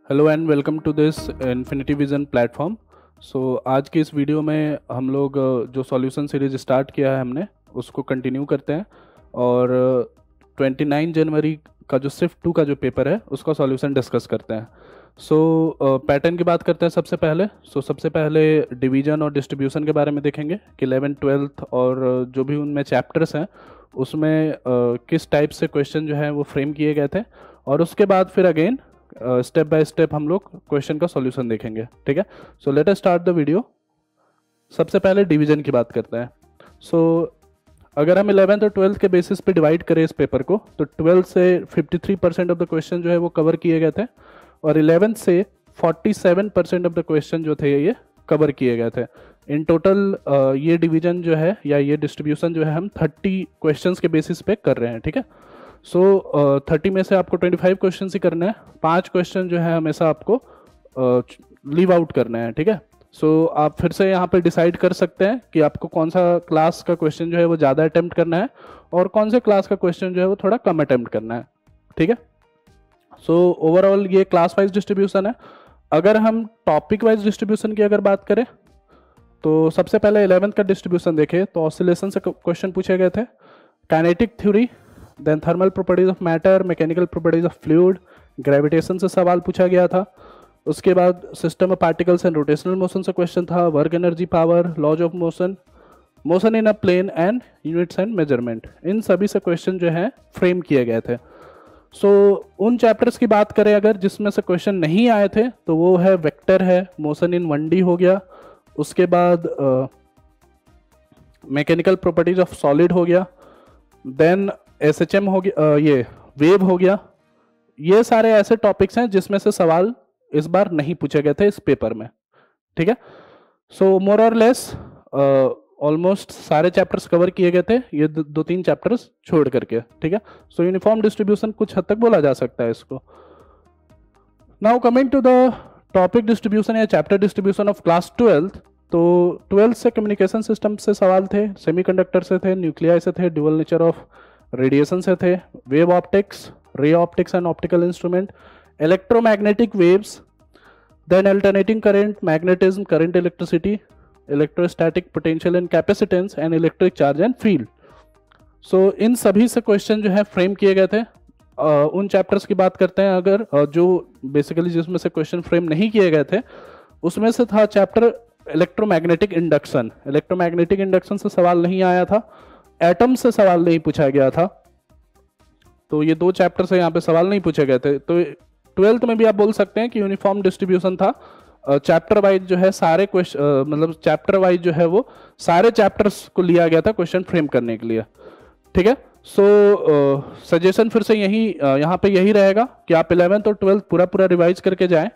Hello and welcome to this Infinity Vision platform. आज की इस वीडियो में हम लोग जो सॉल्यूशन सीरीज स्टार्ट किया है हमने उसको कंटिन्यू करते हैं और 29 जनवरी का जो सिफ्ट 2 का जो पेपर है उसका सॉल्यूशन डिस्कस करते हैं। पैटर्न की बात करते हैं सबसे पहले। सबसे पहले डिवीजन और डिस्ट्रीब्यूशन के बारे में देखेंगे कि 11th 12th और जो भी उनमें चैप्टर्स हैं उसमें किस टाइप से क्वेश्चन जो है वो फ्रेम किए गए थे, और उसके बाद फिर अगेन स्टेप बाय स्टेप हम लोग क्वेश्चन का सॉल्यूशन देखेंगे। ठीक है, so let us start the video. सबसे पहले डिवीजन की बात करते हैं। अगर हम 11th और 12th के बेसिस पे डिवाइड करें इस पेपर को तो 12th से 53% ऑफ द क्वेश्चन जो है वो कवर किए गए थे और 11th से 47% ऑफ द क्वेश्चन जो थे ये कवर किए गए थे। इन टोटल ये डिवीजन जो है या ये डिस्ट्रीब्यूशन जो है हम 30 क्वेश्चंस के बेसिस पे कर रहे हैं। ठीक है, 30 में से आपको 25 क्वेश्चन ही करना है, 5 क्वेश्चन जो है हमेशा आपको लीव आउट करना है। ठीक है, आप फिर से यहाँ पे डिसाइड कर सकते हैं कि आपको कौन सा क्लास का क्वेश्चन जो है वो ज़्यादा अटेम्प्ट करना है और कौन से क्लास का क्वेश्चन जो है वो थोड़ा कम अटेम्प्ट करना है। ठीक है, ओवरऑल ये क्लास वाइज डिस्ट्रीब्यूशन है। अगर हम टॉपिक वाइज डिस्ट्रीब्यूशन की अगर बात करें तो सबसे पहले 11th का डिस्ट्रीब्यूशन देखें तो ऑसिलेशन से क्वेश्चन पूछे गए थे, kinetic theory, then thermal properties of matter, mechanical properties of fluid, gravitation से सवाल पूछा गया था। उसके बाद system of particles and rotational motion से क्वेश्चन था, work energy power, laws of motion, motion in a plane and units and measurement. इन सभी से क्वेश्चन जो है फ्रेम किए गए थे। उन चैप्टर्स की बात करें अगर जिसमें से क्वेश्चन नहीं आए थे तो वो है वेक्टर है, मोशन इन 1D हो गया, उसके बाद मैकेनिकल प्रॉपर्टीज ऑफ सॉलिड हो गया, देन SHM हो गया, ये वेव हो गया। ये सारे ऐसे टॉपिक्स हैं जिसमें से सवाल इस बार नहीं पूछे गए थे इस पेपर में। ठीक है, मोर और लेस ऑलमोस्ट सारे चैप्टर्स कवर किए गए थे, ये 2-3 चैप्टर्स छोड़ करके। ठीक है, यूनिफॉर्म डिस्ट्रीब्यूशन कुछ हद तक बोला जा सकता है इसको। Now coming to the topic distribution या chapter distribution of class 12th। तो 12th से कम्युनिकेशन सिस्टम से सवाल थे, सेमीकंडक्टर से थे, न्यूक्लियाई से थे, ड्यूअल नेचर ऑफ रेडिएशन से थे, wave optics, ray optics and optical instrument, electromagnetic waves, then alternating current, magnetism, current electricity, electrostatic potential and capacitance and electric charge and field. इन सभी से क्वेश्चन जो है फ्रेम किए गए थे। उन चैप्टर्स की बात करते हैं अगर जो बेसिकली जिसमें से क्वेश्चन फ्रेम नहीं किए गए थे उसमें से था chapter electromagnetic induction. Electromagnetic induction से सवाल नहीं आया था, एटम से सवाल नहीं पूछा गया था, तो ये 2 चैप्टर से यहाँ पे सवाल नहीं पूछे गए थे। तो 12th में भी आप बोल सकते हैं कि यूनिफॉर्म डिस्ट्रीब्यूशन था, चैप्टर वाइज जो है सारे क्वेश्चन मतलब चैप्टर वाइज जो है वो सारे चैप्टर्स को लिया गया था क्वेश्चन फ्रेम करने के लिए। ठीक है, सजेशन फिर से यही यहाँ पे यही रहेगा कि आप 11th और 12th पूरा रिवाइज करके जाएं,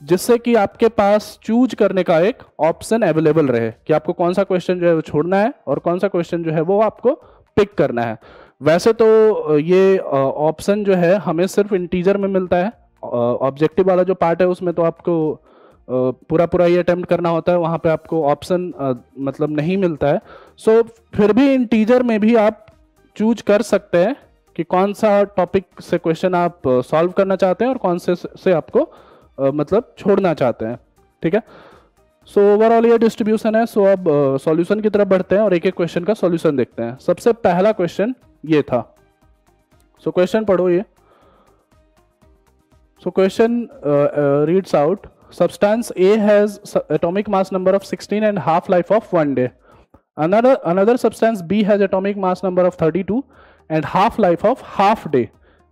जिससे कि आपके पास चूज करने का एक ऑप्शन अवेलेबल रहे कि आपको कौन सा क्वेश्चन जो है वो छोड़ना है और कौन सा क्वेश्चन जो है वो आपको पिक करना है। वैसे तो ये ऑप्शन जो है हमें सिर्फ इंटीजर में मिलता है, ऑब्जेक्टिव वाला जो पार्ट है उसमें तो आपको पूरा ये अटेम्प्ट करना होता है, वहाँ पे आपको ऑप्शन मतलब नहीं मिलता है। फिर भी इंटीजर में भी आप चूज कर सकते हैं कि कौन सा टॉपिक से क्वेश्चन आप सॉल्व करना चाहते हैं और कौन से आपको मतलब छोड़ना चाहते हैं। ठीक है, ओवरऑल ये डिस्ट्रीब्यूशन है। अब सॉल्यूशन की तरफ बढ़ते हैं और एक एक क्वेश्चन का सॉल्यूशन देखते हैं। सबसे पहला क्वेश्चन ये था, क्वेश्चन पढ़ो ये। Question reads out, substance A has atomic mass number of 16 and half life of 1 day. Another substance B has atomic mass number of 32 and half life of half day.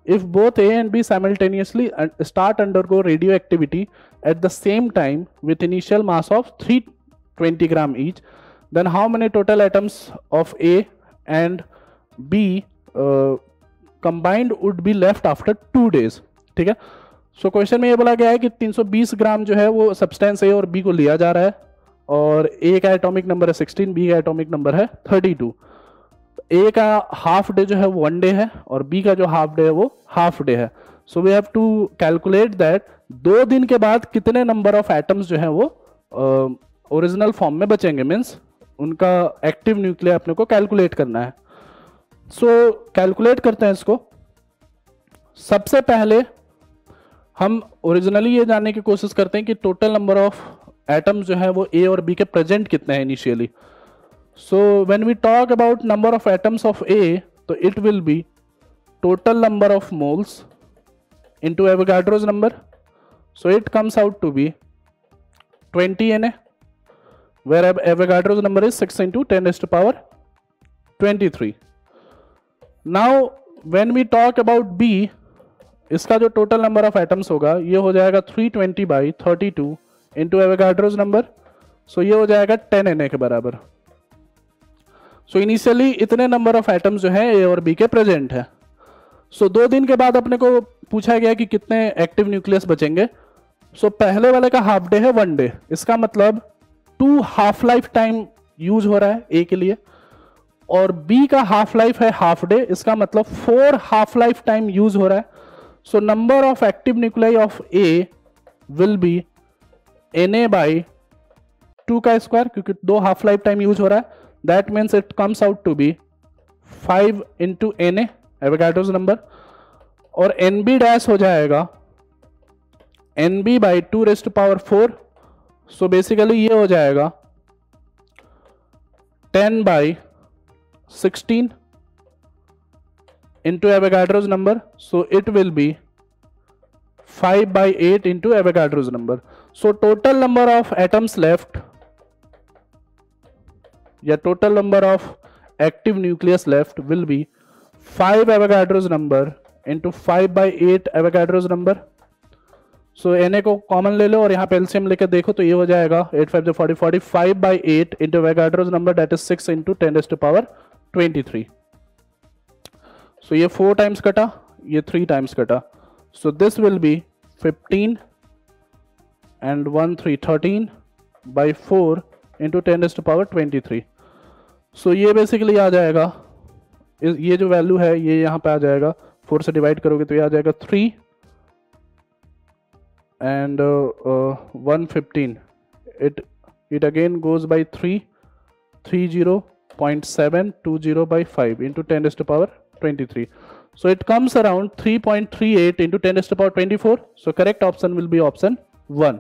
If both A and B simultaneously start undergo radioactivity at the same time with initial mass of 320 gram each, then how many total atoms of A and B combined would be left after 2 days? ठीक है, question में ये बोला गया है कि 320 ग्राम जो है वो सब्सटेंस ए और बी को लिया जा रहा है और ए का एटॉमिक नंबर है 16, बी का एटॉमिक नंबर है 32। ए का हाफ डे जो है वो 1 डे है और बी का जो हाफ डे है वो हाफ डे है। We have to calculate that 2 दिन के बाद कितने नंबर ऑफ एटम्स जो है वो ओरिजिनल फॉर्म में बचेंगे, मीन्स उनका एक्टिव न्यूक्लियर अपने को कैलकुलेट करना है। कैलकुलेट करते हैं इसको। सबसे पहले हम ओरिजिनली ये जानने की कोशिश करते हैं कि टोटल नंबर ऑफ एटम्स जो है वो ए और बी के प्रेजेंट कितने हैं initially. So when we talk about number of atoms of A, तो it will be total number of moles into Avogadro's number. So it comes out to be 20 Na, where Avogadro's number is 6 into 10 raised to power 23. Now when we talk about B, इसका जो total number of atoms होगा ये हो जाएगा 320 by 32 into Avogadro's number. सो ये हो जाएगा 10 Na के बराबर. सो इनिशियली इतने नंबर ऑफ एटम्स जो है ए और बी के प्रेजेंट है. सो 2 दिन के बाद अपने को पूछा गया कि कितने एक्टिव न्यूक्लियस बचेंगे. सो पहले वाले का हाफ डे है 1 डे. इसका मतलब 2 हाफ लाइफ टाइम यूज हो रहा है ए के लिए, और बी का हाफ लाइफ है हाफ डे. इसका मतलब 4 हाफ लाइफ टाइम यूज हो रहा है. So number of active nuclei of A will be Na by 2 का स्क्वायर, क्योंकि 2 हाफ लाइफ टाइम यूज हो रहा है. That means it comes out to be 5 into Na Avogadro's number, और Nb dash हो जाएगा Nb by 2 raised to power 4. So basically ये हो जाएगा 10 by 16 into Avogadro's number. So it will be 5 by 8 into Avogadro's number. So total number of atoms left या total number of active nucleus left will be 5 Avogadro's number into 5 by 8 Avogadro's number. So Na को common ले लो और यहाँ पे LCM लेकर देखो तो ये हो जाएगा 8 5 40 45 by 8 into Avogadro's number, that is 6 into 10 raised to power 23. So ये 4 टाइम्स कटा, ये 3 टाइम्स कटा. So this will be 15 and 1 3 13 by 4 into 10 raised to power 23. So ये बेसिकली आ जाएगा, ये जो वैल्यू है ये यहाँ पे आ जाएगा, 4 से डिवाइड करोगे तो ये आ जाएगा 3 and 115. It again goes by 3 30.720 by 5 into 10 raised to power 23. So it comes around 3.38 into 10 raised to power 24. So correct option will be option 1.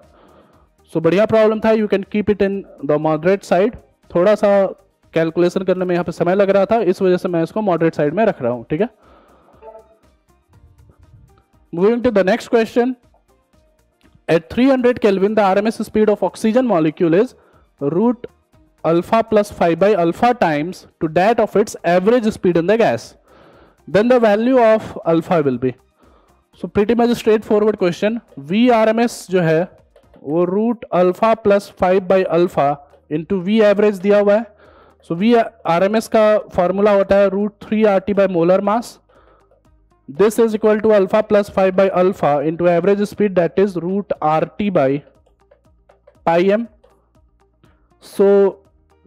So बढ़िया प्रॉब्लम था. You can keep it in the moderate side. थोड़ा सा calculation करने में यहाँ पे समय लग रहा था, इस वजह से मैं इसको मॉडरेट साइड में रख रहा हूँ. ठीक है. Moving to the next question. At 300 Kelvin, the RMS speed of oxygen molecule is root alpha plus 5 by alpha times to that of its average speed in the gas. Then the value of alpha will be. So pretty much straightforward question. Vrms जो है वो root alpha plus 5 by alpha into V average दिया हुआ है. So Vrms का formula होता है root 3 RT by molar mass. This is equal to alpha plus 5 by alpha into average speed, that is root RT by pi m. So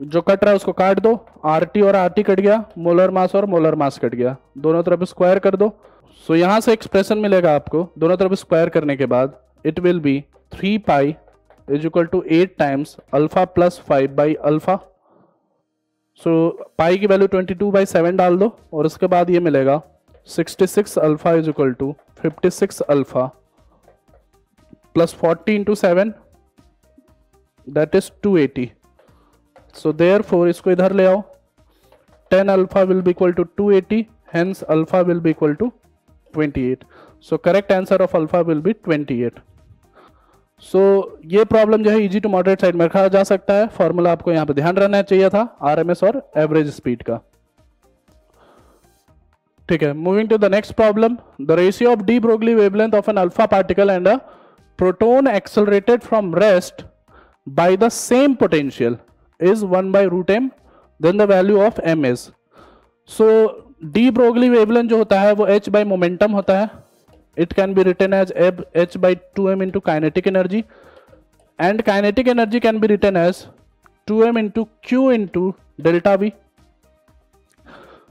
जो cut रहा है उसको काट दो, RT और RT कट गया, मोलर मास और मोलर मास कट गया, दोनों तरफ स्क्वायर कर दो. सो यहां से एक्सप्रेशन मिलेगा आपको दोनों तरफ स्क्वायर करने के बाद. It will be 3 pi is equal to 8 times alpha plus 5 by alpha. So pi की वैल्यू 22/7 डाल दो और उसके बाद ये मिलेगा 66 alpha is equal to 56 alpha plus 40 into 7 that is 280. So therefore इसको इधर ले आओ. 10 alpha will be equal to 280, hence alpha will be equal to 28. So correct answer of alpha will be 28. So ये प्रॉब्लम जो है easy to moderate side में रखा जा सकता है. फॉर्मूला आपको यहाँ पे ध्यान रहना चाहिए था आरएमएस और एवरेज स्पीड का. ठीक है. Moving to the next problem. The ratio of de Broglie wavelength of an alpha particle and a proton accelerated from rest by the same potential is 1 by root m. then the value of m is. so d Broglie wavelength जो होता है वो h by momentum होता है. it can be written as h by 2m into kinetic energy, and kinetic energy can be written as 2m into q into delta v.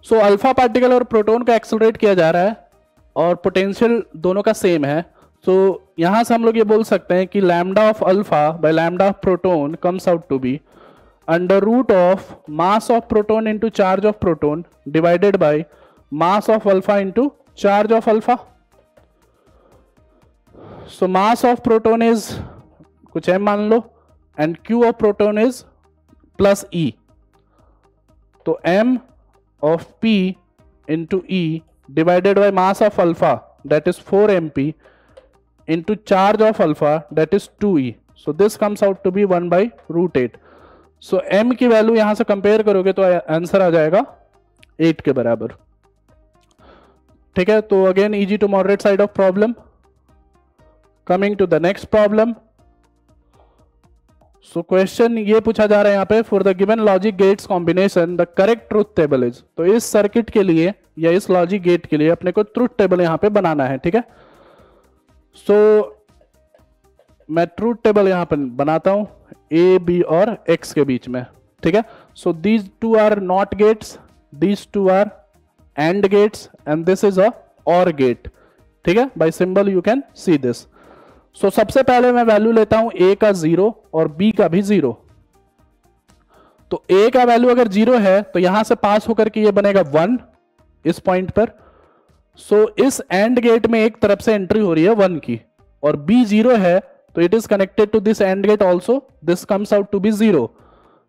so alpha particle और proton का accelerate किया जा रहा है और potential दोनों का सेम है. so यहां से हम लोग ये बोल सकते हैं कि lambda of alpha by lambda of proton comes out to be under root of mass of proton into charge of proton divided by mass of alpha into charge of alpha. So mass of proton is कुछ m मान लो and q of proton is plus e. तो m of p into e divided by mass of alpha that is 4 mp into charge of alpha that is 2e. So this comes out to be 1 by root 8. So m की value यहां से compare करोगे तो answer आ जाएगा 8 के बराबर. ठीक है, तो again easy to moderate side of problem. Coming to the next problem. So question ये पूछा जा रहा है यहाँ पे, for the given logic gates combination the correct truth table is. तो इस सर्किट के लिए या इस लॉजिक गेट के लिए अपने को ट्रुथ टेबल यहाँ पे बनाना है. ठीक है, सो मैं ट्रुथ टेबल यहाँ पे बनाता हूं ए बी और एक्स के बीच में. ठीक है, so these two are not gates, these two are and gates and this is a or gate. ठीक है, by symbol you can see this. So सबसे पहले मैं वैल्यू लेता हूं ए का 0 और बी का भी 0. तो ए का वैल्यू अगर 0 है तो यहां से पास होकर के ये बनेगा 1 इस पॉइंट पर. सो इस एंड गेट में एक तरफ से एंट्री हो रही है 1 की, और बी 0 है तो it is connected to this and gate also. This comes out to be 0.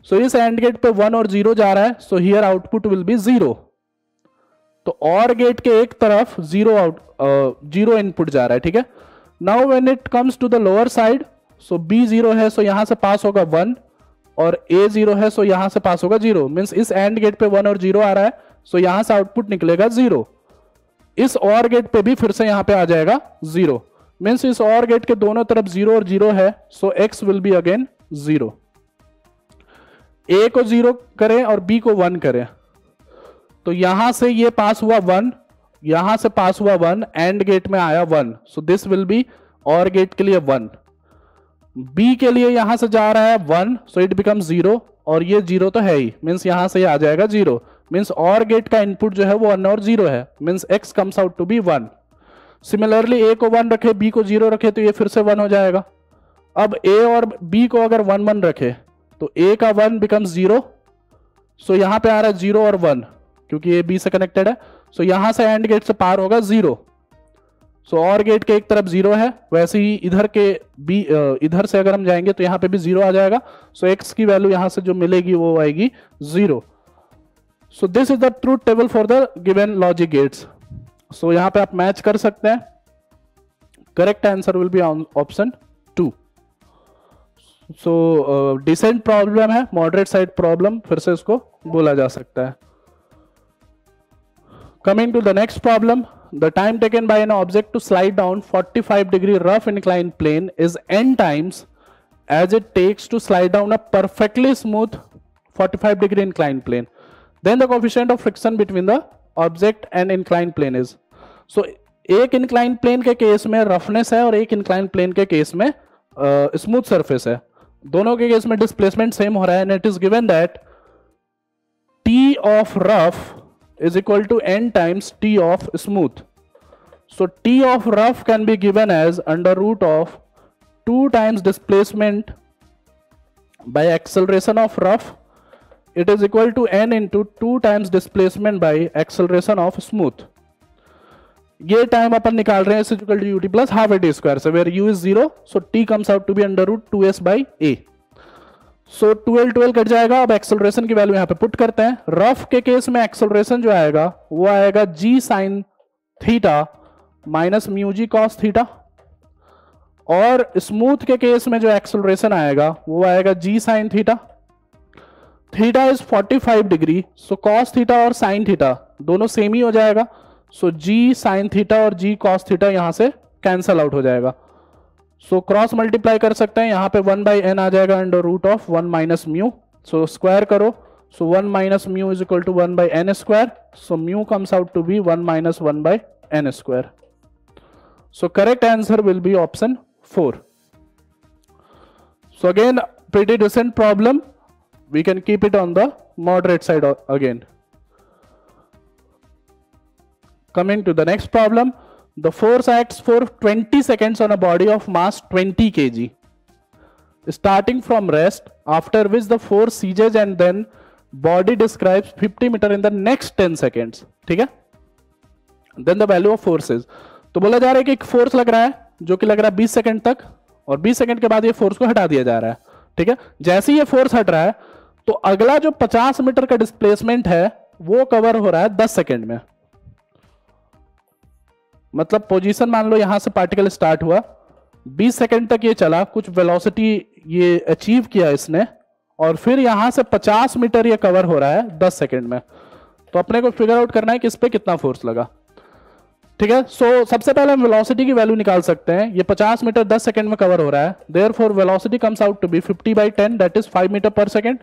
So इस एंड गेट पे 1 और 0 जा रहा है, so here output will be 0. तो और गेट के एक तरफ 0 इनपुट जा रहा है. ठीक है, now when it comes to the lower side, so B 0 है सो यहां से पास होगा 1 और ए 0 है सो यहां से पास होगा 0. मींस इस एंड गेट पे 1 और 0 आ रहा है, सो यहां से आउटपुट निकलेगा 0. इस और गेट पे भी फिर से यहां पे आ जाएगा 0. मींस इस और गेट के दोनों तरफ 0 और 0 है, सो x will be again 0. a को 0 करें और b को 1 करें, तो यहां से ये पास हुआ 1, यहां से पास हुआ 1, एंड गेट में आया 1. सो दिस विल बी और गेट के लिए 1. b के लिए यहां से जा रहा है 1, सो इट बिकम 0, और ये 0 तो है ही, मींस यहां से ये आ जाएगा 0. मींस और गेट का इनपुट जो है वो 1 और 0 है, means x comes out to be 1. Similarly a को 1 रखे, b को 0 रखे तो ये फिर से 1 हो जाएगा. अब a और b को अगर 1 1 रखे तो a का 1 बिकम्स 0. सो यहां पे आ रहा है 0 और 1 क्योंकि ये b से कनेक्टेड है. सो यहां से एंड गेट से पार होगा 0. सो और गेट के एक तरफ 0 है, वैसे ही इधर के इधर से अगर हम जाएंगे तो यहां पे भी 0 आ जाएगा. सो x की वैल्यू यहां से जो मिलेगी वो आएगी 0. So this is the truth table for the given logic gates. So यहां पे आप मैच कर सकते हैं. Correct answer will be option 2. So decent problem है, मॉडरेट साइड प्रॉब्लम फिर से इसको बोला जा सकता है. Coming to the next problem, the time taken by an object to slide down 45-degree rough inclined plane is n times as it takes to slide down a perfectly smooth 45-degree inclined plane. Then the coefficient of friction between the object and inclined plane is. So एक inclined plane के case में roughness है और एक inclined plane के case में smooth surface है. दोनों के केस में displacement same हो रहा है, and it is given that T of rough is equal to n times T of smooth. So T of rough can be given as under root of 2 times displacement by acceleration of rough. It is equal to n into 2 times displacement by acceleration of smooth. ये time अपन निकाल रहे हैं is equal to ut plus half a t square से, where u is 0, so t comes out to be under root 2s by a. So 12 cut जाएगा. अब acceleration की value यहां पे पुट करते हैं. रफ के केस में एक्सेलरेशन जो आएगा वो आएगा g sin theta minus mu g cos theta, और स्मूथ के केस में जो एक्सेलरेशन आएगा वो आएगा g sin theta. Theta is 45 degree, so cos theta और साइन थीटा दोनों सेम ही हो जाएगा. सो g sin थीटा और g cos थीटा यहां से कैंसल आउट हो जाएगा. सो क्रॉस मल्टीप्लाई कर सकते हैं, यहां पे 1 बाई एन आ जाएगा under root of 1 minus mu. So square करो, so 1 minus mu is equal to 1 by N square. So mu comes out to be 1 minus 1 by N square. So correct answer will be option 4. So again pretty decent problem, we can keep it on the moderate side again. Coming to the next problem. The force acts for 20 seconds on a body of mass 20 kg. Starting from rest, after which the force ceases and then body describes 50 meter in the next 10 seconds. ठीक है? Then the value of force is. तो बोला जा रहा है कि एक force लग रहा है जो कि लग रहा है 20 सेकंड तक, और 20 सेकंड के बाद ये फोर्स को हटा दिया जा रहा है। ठीक है, जैसे ही ये फोर्स हट रहा है तो अगला जो 50 मीटर का डिस्प्लेसमेंट है वो कवर हो रहा है 10 सेकंड में। मतलब पोजीशन मान लो यहां से पार्टिकल स्टार्ट हुआ, 20 सेकंड तक ये चला, कुछ वेलोसिटी ये अचीव किया इसने, और फिर यहां से 50 मीटर ये कवर हो रहा है 10 सेकंड में। तो अपने को फिगर आउट करना है कि इस पे कितना फोर्स लगा। ठीक है, सो सबसे पहले हम वेलोसिटी की वैल्यू निकाल सकते हैं। ये 50 मीटर 10 सेकंड में कवर हो रहा है, therefore velocity comes out to be 50/10, that is 5 metre per second.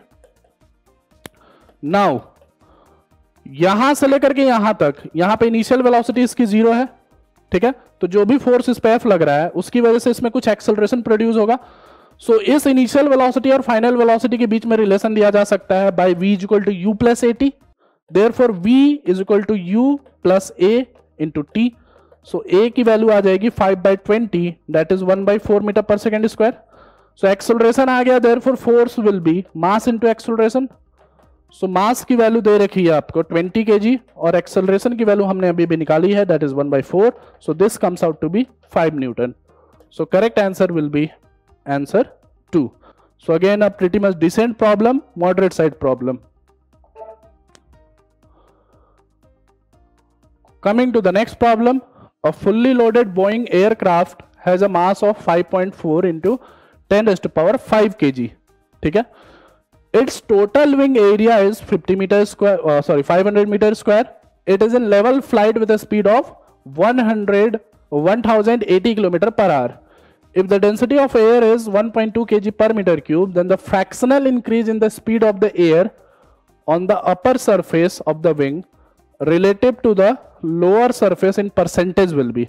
Now यहां से लेकर के यहां तक, यहां पे इनिशियल वेलोसिटी इसकी 0 है। ठीक है, तो जो भी फोर्स इस पे F लग रहा है उसकी वजह से इसमें कुछ एक्सेलरेशन प्रोड्यूस होगा। सो इस इनिशियल वेलोसिटी और फाइनल वेलोसिटी के बीच में रिलेशन दिया जा सकता है by v = u + at, therefore v = u + a × t। So a की वैल्यू आ जाएगी 5/20, that is 1/4 meter per second square. So acceleration आ गया, therefore force will be mass into acceleration. So mass की वैल्यू दे रखी है आपको 20 kg, और एक्सेलरेशन की वैल्यू हमने अभी भी निकाली है, that is 1/4। So this comes out to be 5 newton. So correct answer will be answer 2। So again a pretty much decent problem, moderate side problem. Coming to the next problem, a fully loaded Boeing aircraft has a mass of 5.4 into 10⁵ kg. ठीक है, its total wing area is 500 meter square. It is in level flight with a speed of 1080 km per hour. If the density of air is 1.2 kg per meter cube, then the fractional increase in the speed of the air on the upper surface of the wing relative to the lower surface in percentage will be.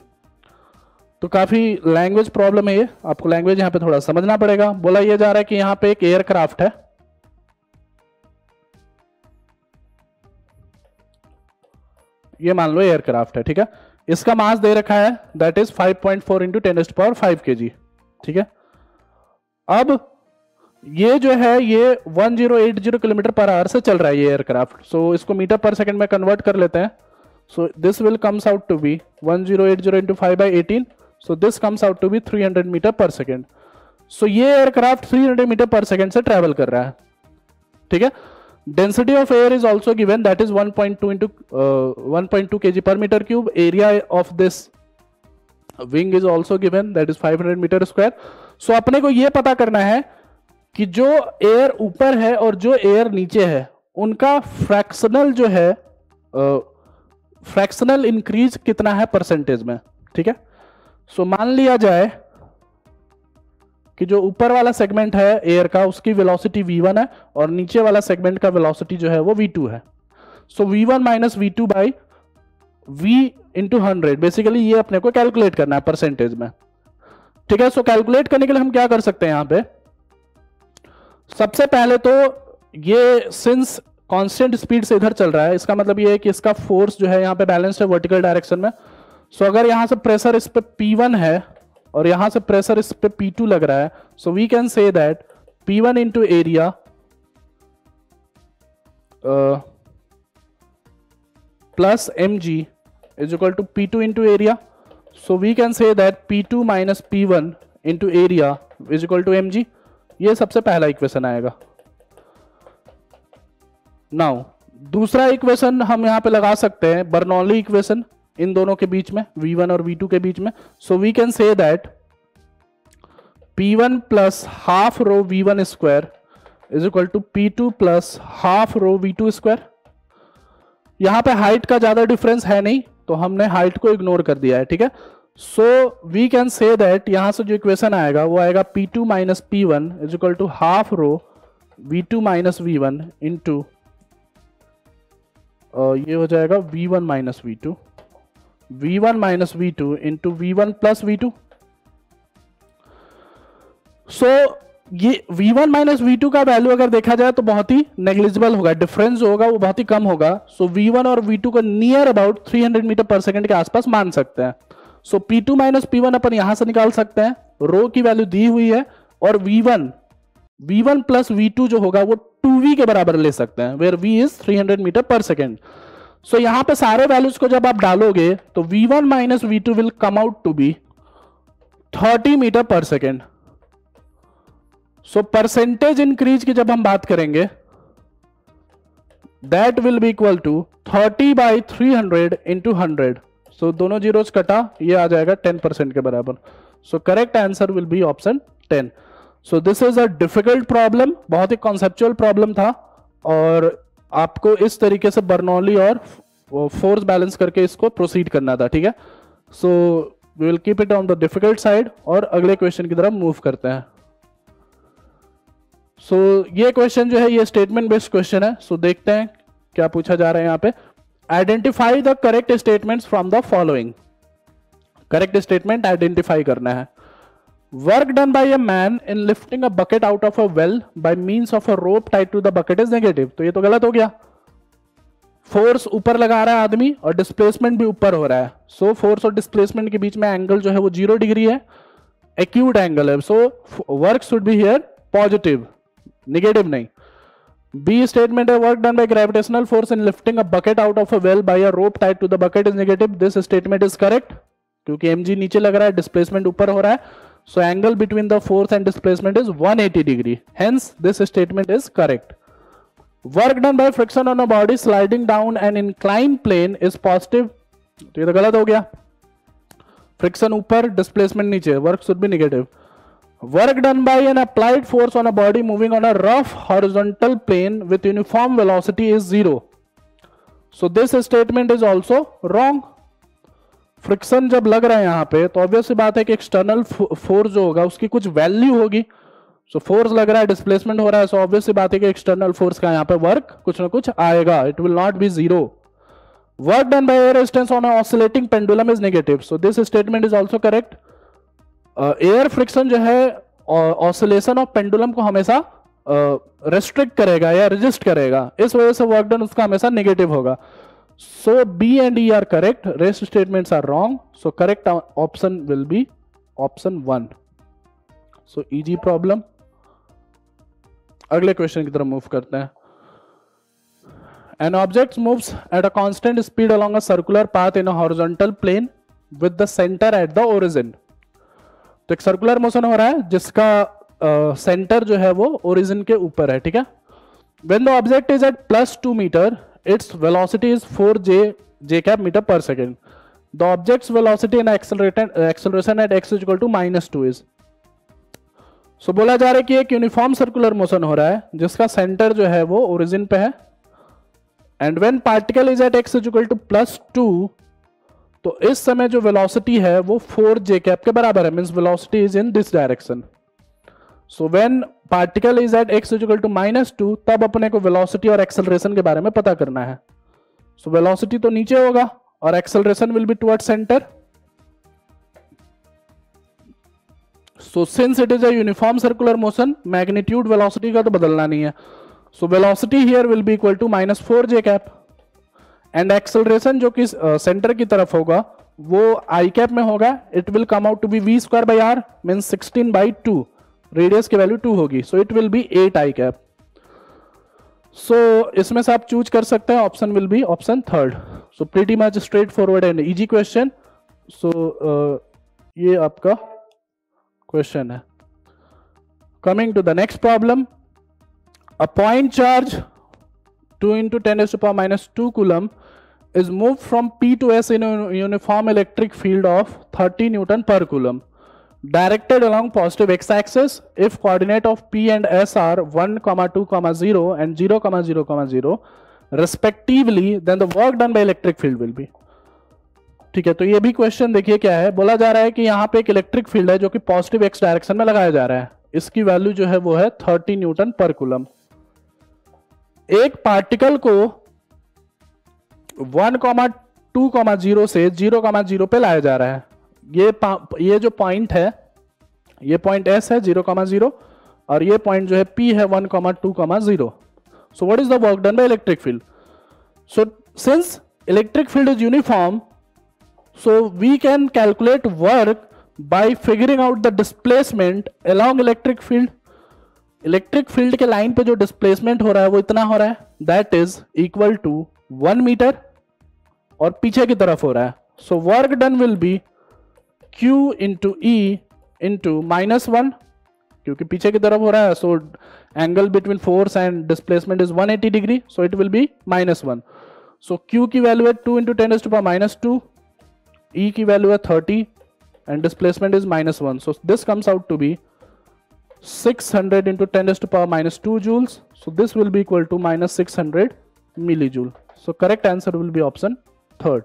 तो काफी language problem है ये, आपको language यहां पे थोड़ा समझना पड़ेगा। बोला ये जा रहा है कि यहां पे एक एयरक्राफ्ट है, ये मान लो एयरक्राफ्ट है। ठीक है, इसका मास दे रखा है, दैट इज 5.4 × 10⁵ kg। ठीक है, अब ये जो है ये 1080 किलोमीटर पर आवर से चल रहा है ये एयरक्राफ्ट। सो इसको मीटर पर सेकंड में कन्वर्ट कर लेते हैं। So this will comes out to be 1080 into 5/18. So this comes out to be 300 meter per second. So ये एयरक्राफ्ट 300 मीटर पर सेकंड से ट्रेवल कर रहा है। ठीक है, density of air is also given, that is 1.2 kg per meter cube. Area of this wing is also given, that is 500 meter square. So अपने को ये पता करना है कि जो एयर ऊपर है और जो एयर नीचे है उनका फ्रैक्शनल जो है फ्रैक्शनल इंक्रीज कितना है परसेंटेज में। ठीक है, सो मान लिया जाए कि जो ऊपर वाला सेगमेंट है एयर का उसकी वेलोसिटी v1 है और नीचे वाला सेगमेंट का वेलोसिटी जो है वो v2 है। सो v1 - v2 by v × 100, basically ये अपने को कैलकुलेट करना है परसेंटेज में। ठीक है, सो कैलकुलेट करने के लिए हम क्या कर सकते हैं यहां पे, सबसे पहले तो ये सिंस कांस्टेंट स्पीड से इधर चल रहा है, इसका मतलब ये है कि इसका फोर्स जो है यहाँ पे बैलेंस्ड है वर्टिकल डायरेक्शन में। सो अगर यहां से प्रेशर इस पे P1 है और यहां से प्रेशर इस पे P2 लग रहा है, so we can say that P1 into area plus mg is equal to P2 into area. So we can say that P2 - P1 into area is equal to mg। ये सबसे पहला equation आएगा। Now दूसरा equation हम यहां पे लगा सकते हैं बर्नौली इक्वेशन इन दोनों के बीच में, v1 और v2 के बीच में। So we can say that p1 + ½ rho v1 square is equal to p2 + ½ rho v2 square. यहां पे हाइट का ज्यादा डिफरेंस है नहीं तो हमने हाइट को इग्नोर कर दिया है। ठीक है, so we can say that यहां से जो इक्वेशन आएगा वो आएगा p2 - p1 is equal to ½ rho v2 - v1 into ये हो जाएगा v1 - v2 into v1 + v2। सो ये v1 - v2 का वैल्यू अगर देखा जाए तो बहुत ही नेग्लिजिबल होगा, डिफरेंस जो होगा वो बहुत ही कम होगा। सो v1 और v2 को near about 300 meter per second के आसपास मान सकते हैं। सो p2 - p1 अपन यहां से निकाल सकते हैं, रो की वैल्यू दी हुई है, और v1 + v2 जो होगा वो 2v के बराबर ले सकते हैं, वेयर v इज 300 मीटर पर सेकेंड। सो यहां पे सारे वैल्यूज को जब आप डालोगे तो v1 - v2 will come out to be 30 metre पर सेकेंड। सो परसेंटेज इंक्रीज की जब हम बात करेंगे, that will be equal to 30/300 into 100। So दोनों जीरोस कटा, ये आ जाएगा 10% के बराबर। So correct answer will be option 10। So this is a difficult problem, बहुत ही कॉन्सेप्चुअल प्रॉब्लम था, और आपको इस तरीके से बर्नौली और फोर्स बैलेंस करके इसको प्रोसीड करना था, ठीक है। So we will keep it on the difficult side, और अगले क्वेश्चन की तरफ मूव करते हैं। सो ये क्वेश्चन जो है ये स्टेटमेंट बेस्ड क्वेश्चन है। सो देखते हैं क्या पूछा जा रहा है यहाँ पे। Identify the correct statements from the following. Correct statement identify करना है। Work done by a man in lifting a bucket out of a well by means of a rope tied to the bucket is negative. तो ये तो गलत हो गया। Force ऊपर लगा रहा है आदमी और डिस्प्लेसमेंट भी ऊपर हो रहा है। सो फोर्स और डिस्प्लेसमेंट के बीच में एंगल जो है वो 0 डिग्री है, एक्यूट एंगल है। So work should be here positive, negative नहीं। बी स्टेटमेंट है work done by gravitational force in lifting a bucket out of a well by a rope tied to the bucket is negative. This statement is correct, क्योंकि mg नीचे लग रहा है, displacement ऊपर हो रहा है। So angle between the force and displacement is 180 degree, hence this statement is correct. Work done by friction on a body sliding down an incline plane is positive. तो ये तो गलत हो गया। फ्रिक्शन ऊपर, डिस्प्लेसमेंट नीचे, work should B negative. Work done by an applied force on a body moving on a rough horizontal plane with uniform velocity is 0. So this statement is also wrong. Friction जब लग रहा है यहां पे तो obvious सी बात है कि एक्सटर्नल फोर्स जो होगा उसकी कुछ वैल्यू होगी। सो फोर्स लग रहा है, डिस्प्लेसमेंट हो रहा है, सो ऑब्वियस सी बात है कि एक्सटर्नल फोर्स का यहां पे वर्क कुछ ना कुछ आएगा, it will not be 0. Work done by air resistance on a oscillating pendulum is negative. So this statement is also correct. Air friction जो है ऑसिलेशन ऑफ पेंडुलम को हमेशा रेस्ट्रिक्ट करेगा या रेजिस्ट करेगा, इस वजह से वर्क डन उसका हमेशा नेगेटिव होगा। So B and E are correct, rest statements are wrong. So correct option will be option 1. So easy problem. अगले क्वेश्चन की तरफ मूव करते हैं। An object moves at a constant speed along a circular path in a horizontal plane with the center at the origin. तो एक circular motion हो रहा है जिसका सेंटर जो है वो ओरिजिन के ऊपर है, ठीक है। When the object is at +2 meter, its velocity is 4 cap meter per second. The object's velocity and acceleration at x is equal to -2 is. So बोला जा रहा है कि एक यूनिफॉर्म सर्कुलर मोशन हो रहा है जिसका सेंटर जो है वो ओरिजिन पे है, and when particle is at x is equal to +2, तो इस समय जो वेलोसिटी है वो 4 कैप के बराबर है, means velocity is in this direction. So when particle is at x is equal to -2, तब अपने को वेलोसिटी और एक्सेलरेशन के बारे में पता करना है। सो वेलोसिटी तो नीचे होगा और acceleration will be toward centre. So since it is a uniform circular motion, magnitude velocity का तो बदलना नहीं है। So velocity here will be equal to -4 cap, and acceleration जो कि सेंटर की तरफ होगा वो आई कैप में होगा। It will come out to be v²/r means 16/2, radius की वैल्यू 2 होगी, so it will be 8 I cap. So इसमें से आप चूज कर सकते हैं, option will be option 3rd. So pretty much straight forward and easy question. So ये आपका क्वेश्चन है। Coming to the next problem, a point charge 2 × 10⁻² coulomb is moved from P to S in a uniform electric field of 30 Newton per coulomb, directed along positive x-axis. If coordinate of P and S are 1, 2, 0 and 0, 0, 0 respectively, then the work done by electric field will be. ठीक है, तो ये भी question देखिए क्या है। बोला जा रहा है कि यहाँ पे एक इलेक्ट्रिक फील्ड है जो कि पॉजिटिव x डायरेक्शन में लगाया जा रहा है। इसकी वैल्यू जो है वो है 30 न्यूटन पर कूलम। एक पार्टिकल को 1, 2, 0 से 0, 0 पे लाया जा रहा है। ये जो पॉइंट है, ये पॉइंट S है 0, 0 और ये पॉइंट जो है P है 1, 2, 0. So what is the work done by electric field? So since electric field is uniform, so we can calculate work by figuring out the displacement along electric field. Electric field के line पे जो displacement हो रहा है वो इतना हो रहा है, that is equal to 1 metre, और पीछे की तरफ हो रहा है। So work done will be Q × E into -1, क्योंकि पीछे की तरफ हो रहा है, so angle between force and displacement is 180 degree, so it will be -1. So Q की वैल्यू है 2 × 10⁻², E की वैल्यू है 30 and displacement is -1. So this comes out to B 600 × 10⁻² joules. So this will be equal to -600 millijoule. So correct answer will be option 3rd.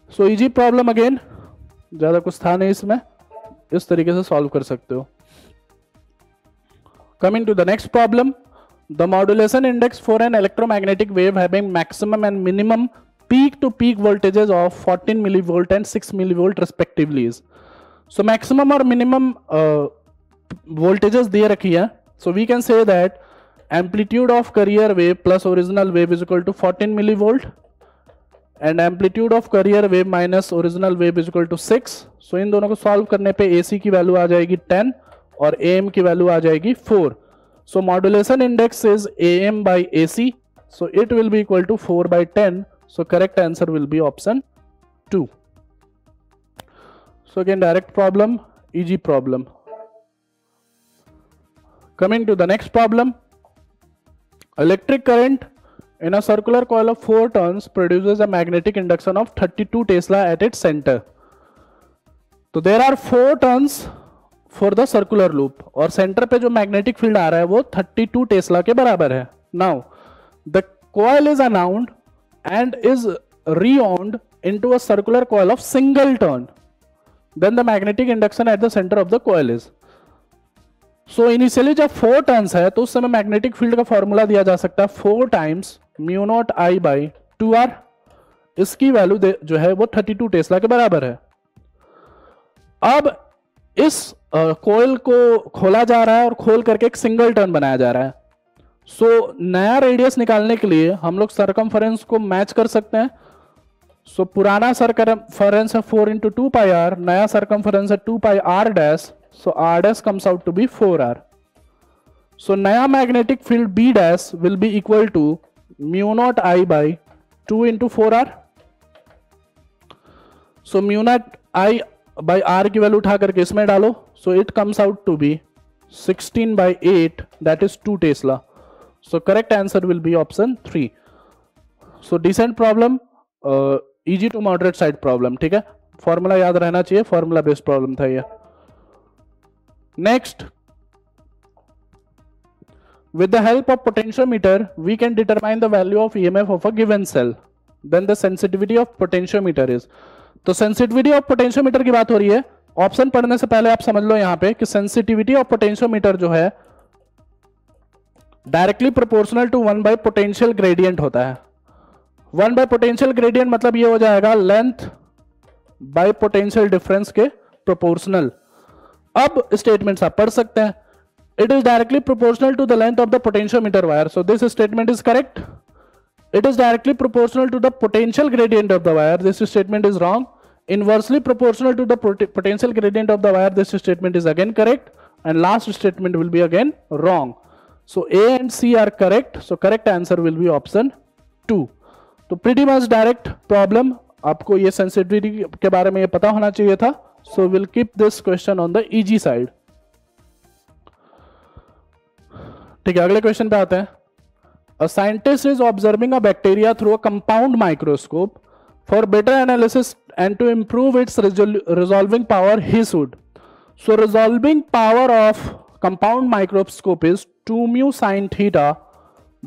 So easy problem again, ज्यादा कुछ था नहीं इसमें, इस तरीके से सॉल्व कर सकते हो. Coming to the next problem, the modulation index for an electromagnetic wave having maximum and minimum peak to peak voltages of 14 millivolt and 6 millivolt respectively is. So maximum और minimum voltages दे रखी है. So we can say that amplitude of carrier wave plus original wave is equal to 14 millivolt and amplitude of carrier wave minus original wave is equal to 6. So इन दोनों को solve करने पे AC की value आ जाएगी 10 और AM की value आ जाएगी 4. So modulation index is AM by AC. So it will be equal to 4/10. So correct answer will be option 2. So again direct problem, easy problem. Coming to the next problem, electric current in a circular coil of 4 turns produces a magnetic induction of 32 Tesla at its center. तो there are 4 turns for the circular loop और centre पे जो magnetic field आ रहा है वो 32 Tesla के बराबर है. Now the coil is unwound and is rewound into a circular coil of single turn. Then the magnetic induction at the center of the coil is. So initially जब 4 turns है तो उस समय मैग्नेटिक फील्ड का formula दिया जा सकता है 4 टाइम्स μ0I/2R. इसकी वैल्यू जो है वो 32 टेस्ला के बराबर है. अब इस कोयल को खोला जा रहा है और खोल करके एक सिंगल टर्न बनाया जा रहा है. सो नया रेडियस निकालने के लिए हम लोग सर्कमफरेंस को मैच कर सकते हैं. सो पुराना सर्कमफरेंस है 4 × 2πr, नया सर्कमफरेंस है 2πr'. So R dash comes out to be 4R. So नया magnetic field B dash will be equal to μ0I/2 × 4R. So μ0I/R की वैल्यू उठा करके इसमें डालो. So it comes out to be 16/8, that is 2 Tesla. So correct answer will be option 3. So decent problem, easy to moderate side problem. ठीक है, formula याद रहना चाहिए, फॉर्मूला बेस्ड प्रॉब्लम था ये. Next, with the help of potentiometer, we can determine the value of EMF of a given cell. Then the sensitivity of potentiometer is. तो sensitivity of potentiometer की बात हो रही है. ऑप्शन पढ़ने से पहले आप समझ लो यहां पे कि sensitivity of potentiometer जो है directly proportional to 1/potential gradient होता है. 1/potential gradient मतलब ये हो जाएगा लेंथ बाय पोटेंशियल डिफरेंस के प्रोपोर्शनल. अब स्टेटमेंट्स आप पढ़ सकते हैं. It is directly proportional to the length of the potentiometer wire. So this statement is correct. It is directly proportional to the potential gradient of the wire. This statement is wrong. Inversely proportional to the potential gradient of the wire. This statement is again correct. And last statement will be again wrong. So A and C are correct. So correct answer will be option 2. तो pretty much direct problem. आपको ये sensitivity के बारे में ये पता होना चाहिए था. So we'll keep this question on the easy side. ठीक है, अगले क्वेश्चन पे आते हैं. A scientist is observing a bacteria through a compound microscope. For better analysis and to improve its resolving power, he should. So resolving power of compound microscope is 2 mu sin theta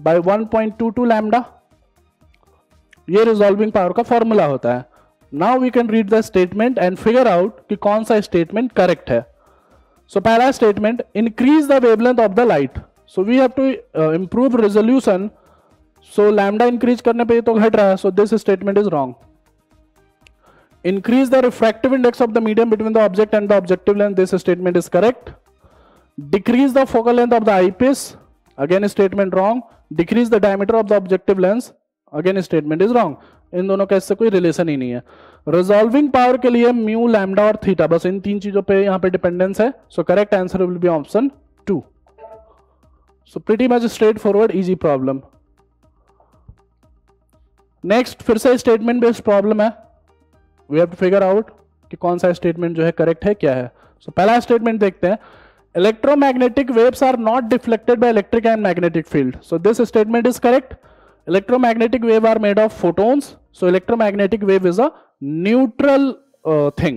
by 1.22 lambda. ये resolving power का formula होता है. Now we can read the statement and figure out कि कौन सा statement correct है. So पहला statement, increase the wavelength of the light. So we have to improve resolution. So lambda increase करने पे तो घट रहा है. So this statement is wrong. Increase the refractive index of the medium between the object and the objective lens. This statement is correct. Decrease the focal length of the eyepiece. Again statement wrong. Decrease the diameter of the objective lens. Again statement is wrong. इन दोनों का इससे कोई relation ही नहीं है. Resolving power के लिए mu, lambda और theta, बस इन 3 चीजों पे यहां पे डिपेंडेंस है. So correct answer will be option 2. So pretty much straight forward, easy problem. Next फिर से स्टेटमेंट बेस्ड प्रॉब्लम है. We have to figure out कि कौन सा स्टेटमेंट जो है करेक्ट है क्या है. सो पहला स्टेटमेंट देखते हैं, electromagnetic waves are not deflected by electric and magnetic field. So this statement is correct. Electromagnetic wave are made of photons. So electromagnetic wave is a neutral thing.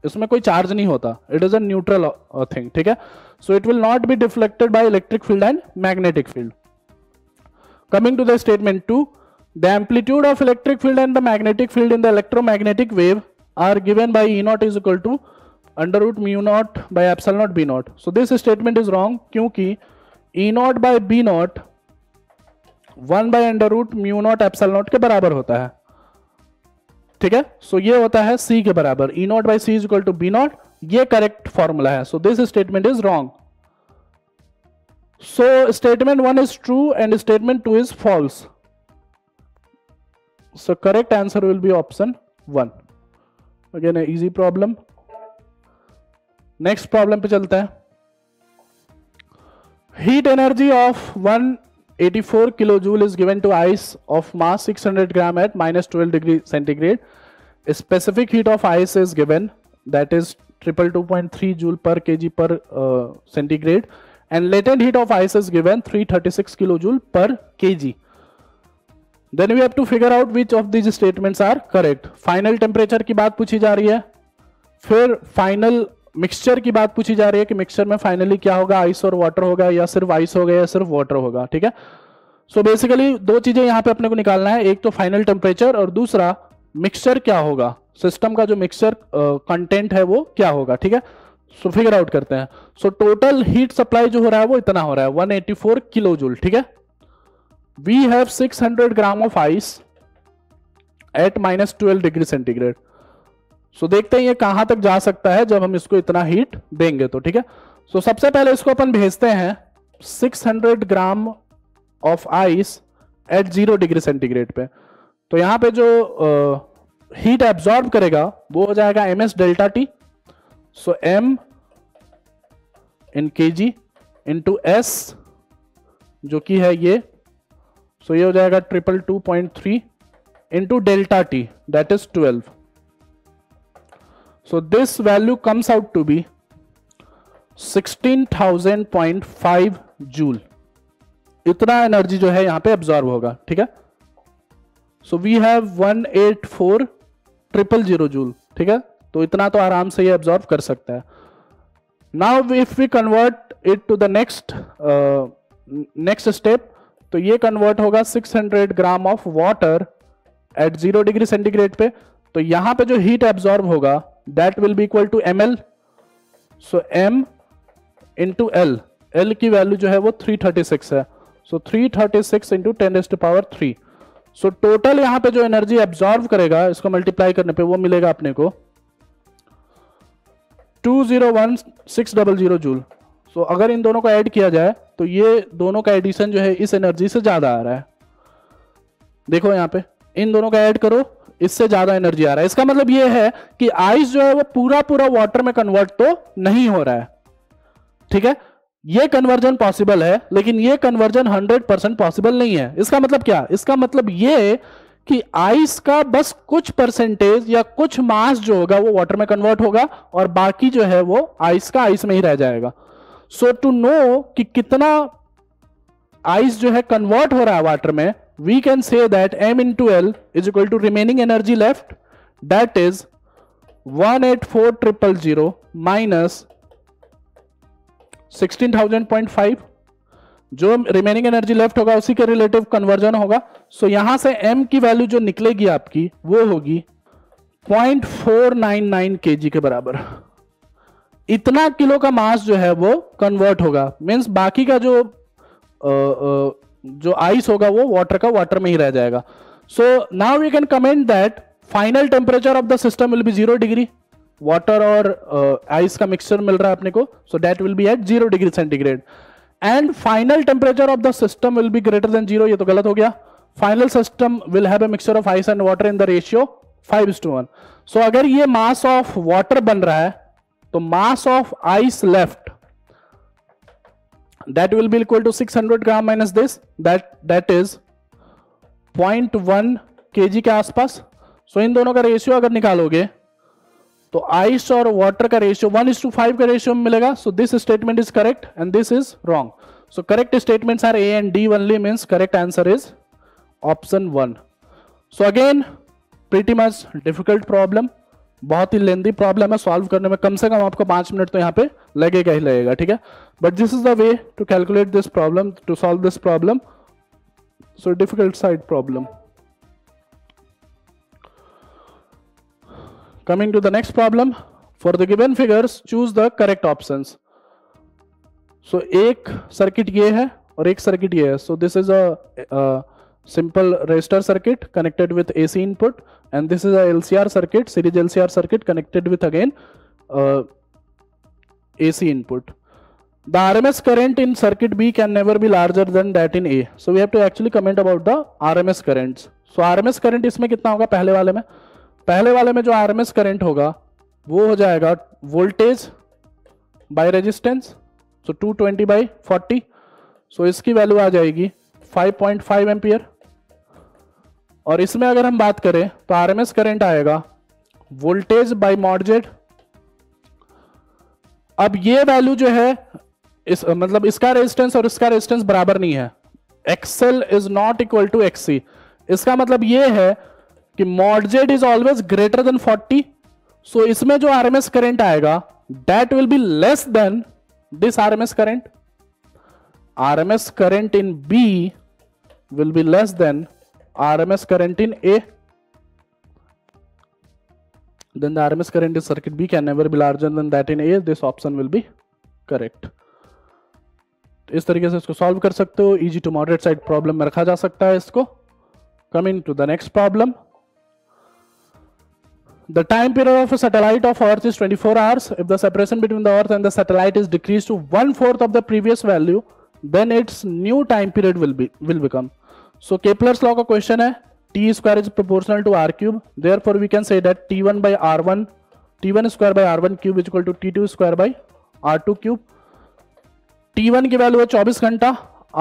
इसमें कोई चार्ज नहीं होता. It is a neutral thing. ठीक है. So it will not be deflected by electric field and magnetic field. Coming to the statement 2, the amplitude of electric field and the magnetic field in the electromagnetic wave are given by E naught is equal to under root mu naught by epsilon naught B naught. So this statement is wrong क्योंकि E naught by B naught 1 by under root mu naught epsilon naught के बराबर होता है. ठीक है. So ये होता है C के बराबर. E naught by C is equal to B naught. ये करेक्ट फॉर्मूला है. So this statement is wrong. So statement 1 is true and statement 2 is false. So correct answer will be option 1. Again an easy problem. Next problem पे चलते हैं. Heat energy of 184 kilojoule is given to ice of mass 600 gram at minus 12 degree centigrade. A specific heat of ice is given, that is 222.3 joule per kg per centigrade, and latent heat of ice is given 336 kilojoule per kg. Then we have to figure out which of these statements are correct. Final temperature की बात पूछी जा रही है, फिर final mixture की बात पूछी जा रही है कि मिक्सचर में फाइनली क्या होगा, आइस और वाटर होगा या सिर्फ आइस होगा या सिर्फ वाटर होगा. ठीक है. सो बेसिकली दो चीजें यहां पे अपने को निकालना है, एक तो फाइनल टेम्परेचर और दूसरा मिक्सचर क्या होगा, सिस्टम का जो मिक्सचर कंटेंट है वो क्या होगा. ठीक है. सो फिगर आउट करते हैं. सो टोटल हीट सप्लाई जो हो रहा है वो इतना हो रहा है 184 किलो जूल. ठीक है. We have 600 gram of ice at minus 12 degree centigrade. So देखते हैं ये कहां तक जा सकता है जब हम इसको इतना हीट देंगे तो. ठीक है. सो सबसे पहले इसको अपन भेजते हैं 600 gram of ice eight 0 degree centigrade पे. तो यहां पे जो हीट एब्जॉर्ब करेगा वो हो जाएगा ms डेल्टा टी. सो m इन kg इंटू s जो कि है ये, सो ये हो जाएगा 222.3 into delta T that is 12. So this value comes out to be 16,000.5 joule. इतना एनर्जी जो है यहां पे एब्जॉर्ब होगा. ठीक है. So we have 184,000 joule. ठीक है. तो इतना तो आराम से ये एब्जॉर्ब कर सकता है. Now if we convert it to the next step, तो ये कन्वर्ट होगा 600 gram of water at 0 degree centigrade पे. तो यहां पे जो हीट एब्जॉर्ब होगा that will be equal to ml. so m into l, l की वैल्यू जो है वो 336 है. so 336 into 10 raised to power 3. so total यहां पे जो एनर्जी एब्जॉर्ब करेगा इसको मल्टीप्लाई करने पे वो मिलेगा अपने को 201,600 जूल. so अगर इन दोनों को ऐड किया जाए तो ये दोनों का एडिशन जो है इस एनर्जी से ज्यादा आ रहा है. देखो यहां पे इन दोनों का ऐड करो, इससे ज्यादा एनर्जी आ रहा है. इसका मतलब ये है कि आइस जो है वो पूरा वाटर में कन्वर्ट तो नहीं हो रहा है. ठीक है. ये कन्वर्जन पॉसिबल है लेकिन ये कन्वर्जन 100% पॉसिबल नहीं है. इसका मतलब क्या, इसका मतलब ये कि आइस का बस कुछ परसेंटेज या कुछ मास जो होगा वो वाटर में कन्वर्ट होगा और बाकी जो है वो आइस का आइस में ही रह जाएगा. सो टू नो कि कितना आइस जो है कन्वर्ट हो रहा है वाटर में, we can say that m into l is equal to remaining energy left, that is 184,000 minus 16,000.5. जो रिमेनिंग एनर्जी लेफ्ट होगा उसी के रिलेटिव कन्वर्जन होगा. सो यहां से m की वैल्यू जो निकलेगी आपकी वो होगी 0.499 kg के बराबर. इतना किलो का मास जो है वो कन्वर्ट होगा. मींस बाकी का जो आइस होगा वो वाटर में ही रह जाएगा. So now we can comment that final temperature of the system will be 0 degree. Water और आइस का मिक्सचर मिल रहा है अपने को, so that will be at 0 degree centigrade. And final temperature of the system will be greater than 0. ये तो गलत हो गया. Final system will have a mixture of ice and water in the ratio 5:1. So अगर ये mass of water बन रहा है तो mass of ice left that will be equal to 600 gram minus this, that is 0.1 kg के आसपास. सो इन दोनों का रेशियो अगर निकालोगे तो आइस और वाटर का रेशियो 1:5 का रेशियो में मिलेगा. So this statement is correct and this is wrong. So correct statements are A and D only, means correct answer is option 1. So again pretty much difficult problem, बहुत ही लेंदी problem है. Solve करने में कम से कम आपको 5 minute तो यहाँ पे लगेगा ही लगेगा. ठीक है, but this is the way to calculate this problem, to solve this problem. So difficult side problem. Coming to the next problem, for the given figures choose the correct options. So एक circuit ये है और एक circuit ये है. So this is a simple resistor circuit connected with AC input, and this is a LCR circuit, series LCR circuit connected with again AC input. The RMS current in circuit B can never be larger than that in A. So we have to actually comment about the RMS currents. So RMS current इसमें कितना होगा? पहले वाले में जो RMS current होगा वो हो जाएगा वोल्टेज बाय रेजिस्टेंस. सो 220/40. सो इसकी वैल्यू आ जाएगी 5.5 एम्पियर. और इसमें अगर हम बात करें तो आरएमएस करंट आएगा वोल्टेज बाय मॉड जेड. अब ये वैल्यू जो है मतलब इसका रेजिस्टेंस और इसका रेजिस्टेंस बराबर नहीं है. XL is not equal to XC. इसका मतलब ये है कि mod Z is always greater than 40. So इसमें जो आरएमएस करंट आएगा that will be less than this RMS current. RMS current in B will be less than RMS current in A. then the RMS current in circuit B can never be larger than that in A. This option will be correct. इस तरीके से इसको solve कर सकते हो. Easy to moderate side problem में रखा जा सकता है इसको. Coming to the next problem. The time period of a satellite of Earth is 24 hours. If the separation between the Earth and the satellite is decreased to 1/4 of the previous value, then its new time period will become. So Kepler's law का question है t square is proportional to r cube. Therefore we can say that t1 by r1, t1 square by r1 cube is equal to t2 square by r2 cube. t1 की value है 24 घंटा,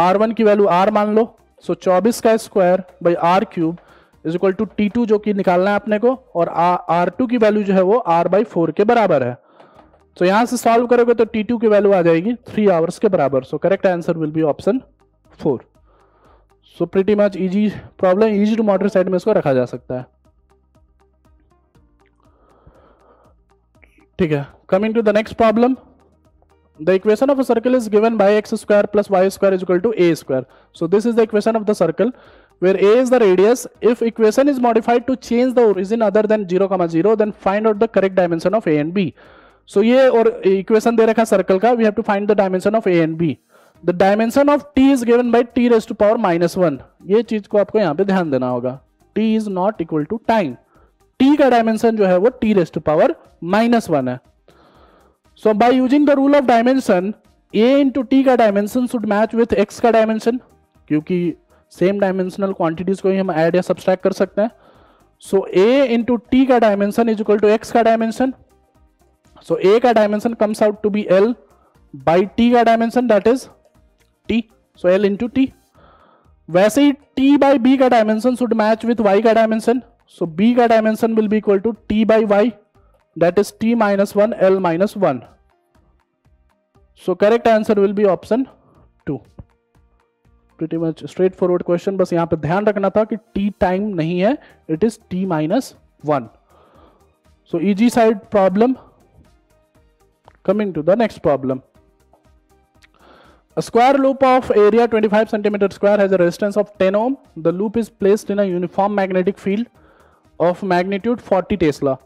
r1 की value r मान लो. So 24 का square by r cube is equal to t2 जो कि निकालना है अपने को, और r2 की वैल्यू जो है वो r/4 के बराबर है. तो यहां से सॉल्व करोगे तो t2 की वैल्यू आ जाएगी 3 आवर्स के बराबर. So correct answer will be option 4. So pretty much easy problem, easy to moderate side में इसको रखा जा सकता है. ठीक है, coming to the next problem. The equation of a circle is given by x square plus y square is equal to a square. So this is the equation of the circle where a is the radius. If equation is modified to change the origin other than 0,0, then find out the correct dimension of a and b. So ये और equation दे रखा circle का, we have to find the dimension of a and b. The dimension of t is given by t raised to power -1. ये चीज को आपको यहाँ पे ध्यान देना होगा. t is not equal to time. t का डायमेंशन जो है वो t raised to power -1 है. So by using the rule of dimension, a into t का dimension should match with x का डायमेंशन, क्योंकि सेम डायमेंशनल क्वांटिटीज को ही हम ऐड या सब्सट्रैक्ट कर सकते हैं. सो a into t का dimension is equal to x का डायमेंशन. सो a का dimension comes out to be l by t का dimension that is t. So l into t. वैसे ही t बाई b का dimension should match with y का dimension. सो b का dimension will be equal to t by y, that is t minus 1 l minus 1. So correct answer will be option 2. Pretty much straightforward question. बस यहाँ पे ध्यान रखना था कि t time नहीं है, it is t minus 1. So easy side problem. Coming to the next problem. A square loop of area 25 centimeter square has a resistance of 10 ohm. The loop is placed in a uniform magnetic field of magnitude 40 Tesla.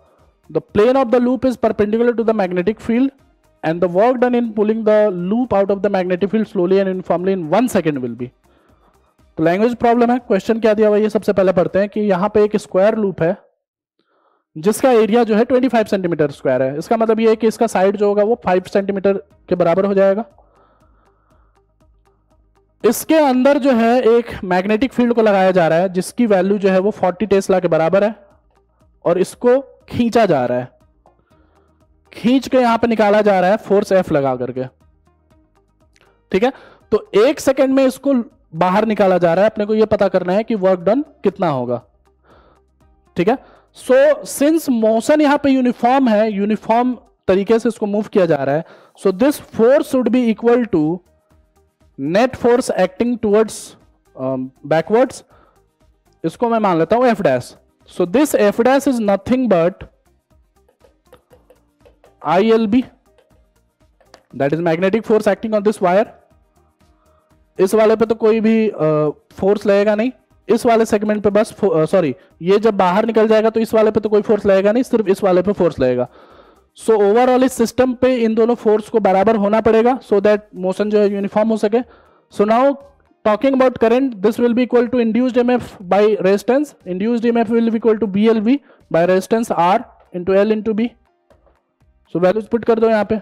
The plane of the loop is perpendicular to the magnetic field, and the work done in pulling the loop out of the magnetic field slowly and uniformly in 1 second will be. तो language problem है. Question क्या दिया हुआ है ये सबसे पहले पढ़ते हैं कि यहाँ पे एक स्क्वायर लूप है जिसका एरिया जो है 25 सेंटीमीटर स्क्वायर है. इसका मतलब ये है कि इसका साइड जो होगा वो 5 सेंटीमीटर के बराबर हो जाएगा. इसके अंदर जो है एक मैग्नेटिक फील्ड को लगाया जा रहा है जिसकी वैल्यू जो है वो 40 टेस्ला के बराबर है, और इसको खींचा जा रहा है. खींच के यहां पे निकाला जा रहा है फोर्स F लगा करके. ठीक है, तो 1 सेकेंड में इसको बाहर निकाला जा रहा है. अपने को यह पता करना है कि वर्क डन कितना होगा. ठीक है, सो सिंस मोशन यहां पे यूनिफॉर्म है, यूनिफॉर्म तरीके से इसको मूव किया जा रहा है, so this force should be equal to net force acting towards backwards, इसको मैं मान लेता हूं F dash. So this F dash is nothing but ILB, that is magnetic force acting on this wire. इस वाले पे तो कोई भी फोर्स लगेगा नहीं, इस वाले सेगमेंट पे बस सॉरी, ये जब बाहर निकल जाएगा तो इस वाले पे तो कोई फोर्स लगेगा नहीं, सिर्फ इस वाले पे फोर्स लगेगा. सो ओवरऑल इस सिस्टम पे इन दोनों फोर्स को बराबर होना पड़ेगा सो दैट मोशन जो है यूनिफॉर्म हो सके. So now talking about current, this will be equal to induced EMF by resistance. Induced EMF will be equal to BLV by resistance R into L into B. So values put कर दो यहाँ पे.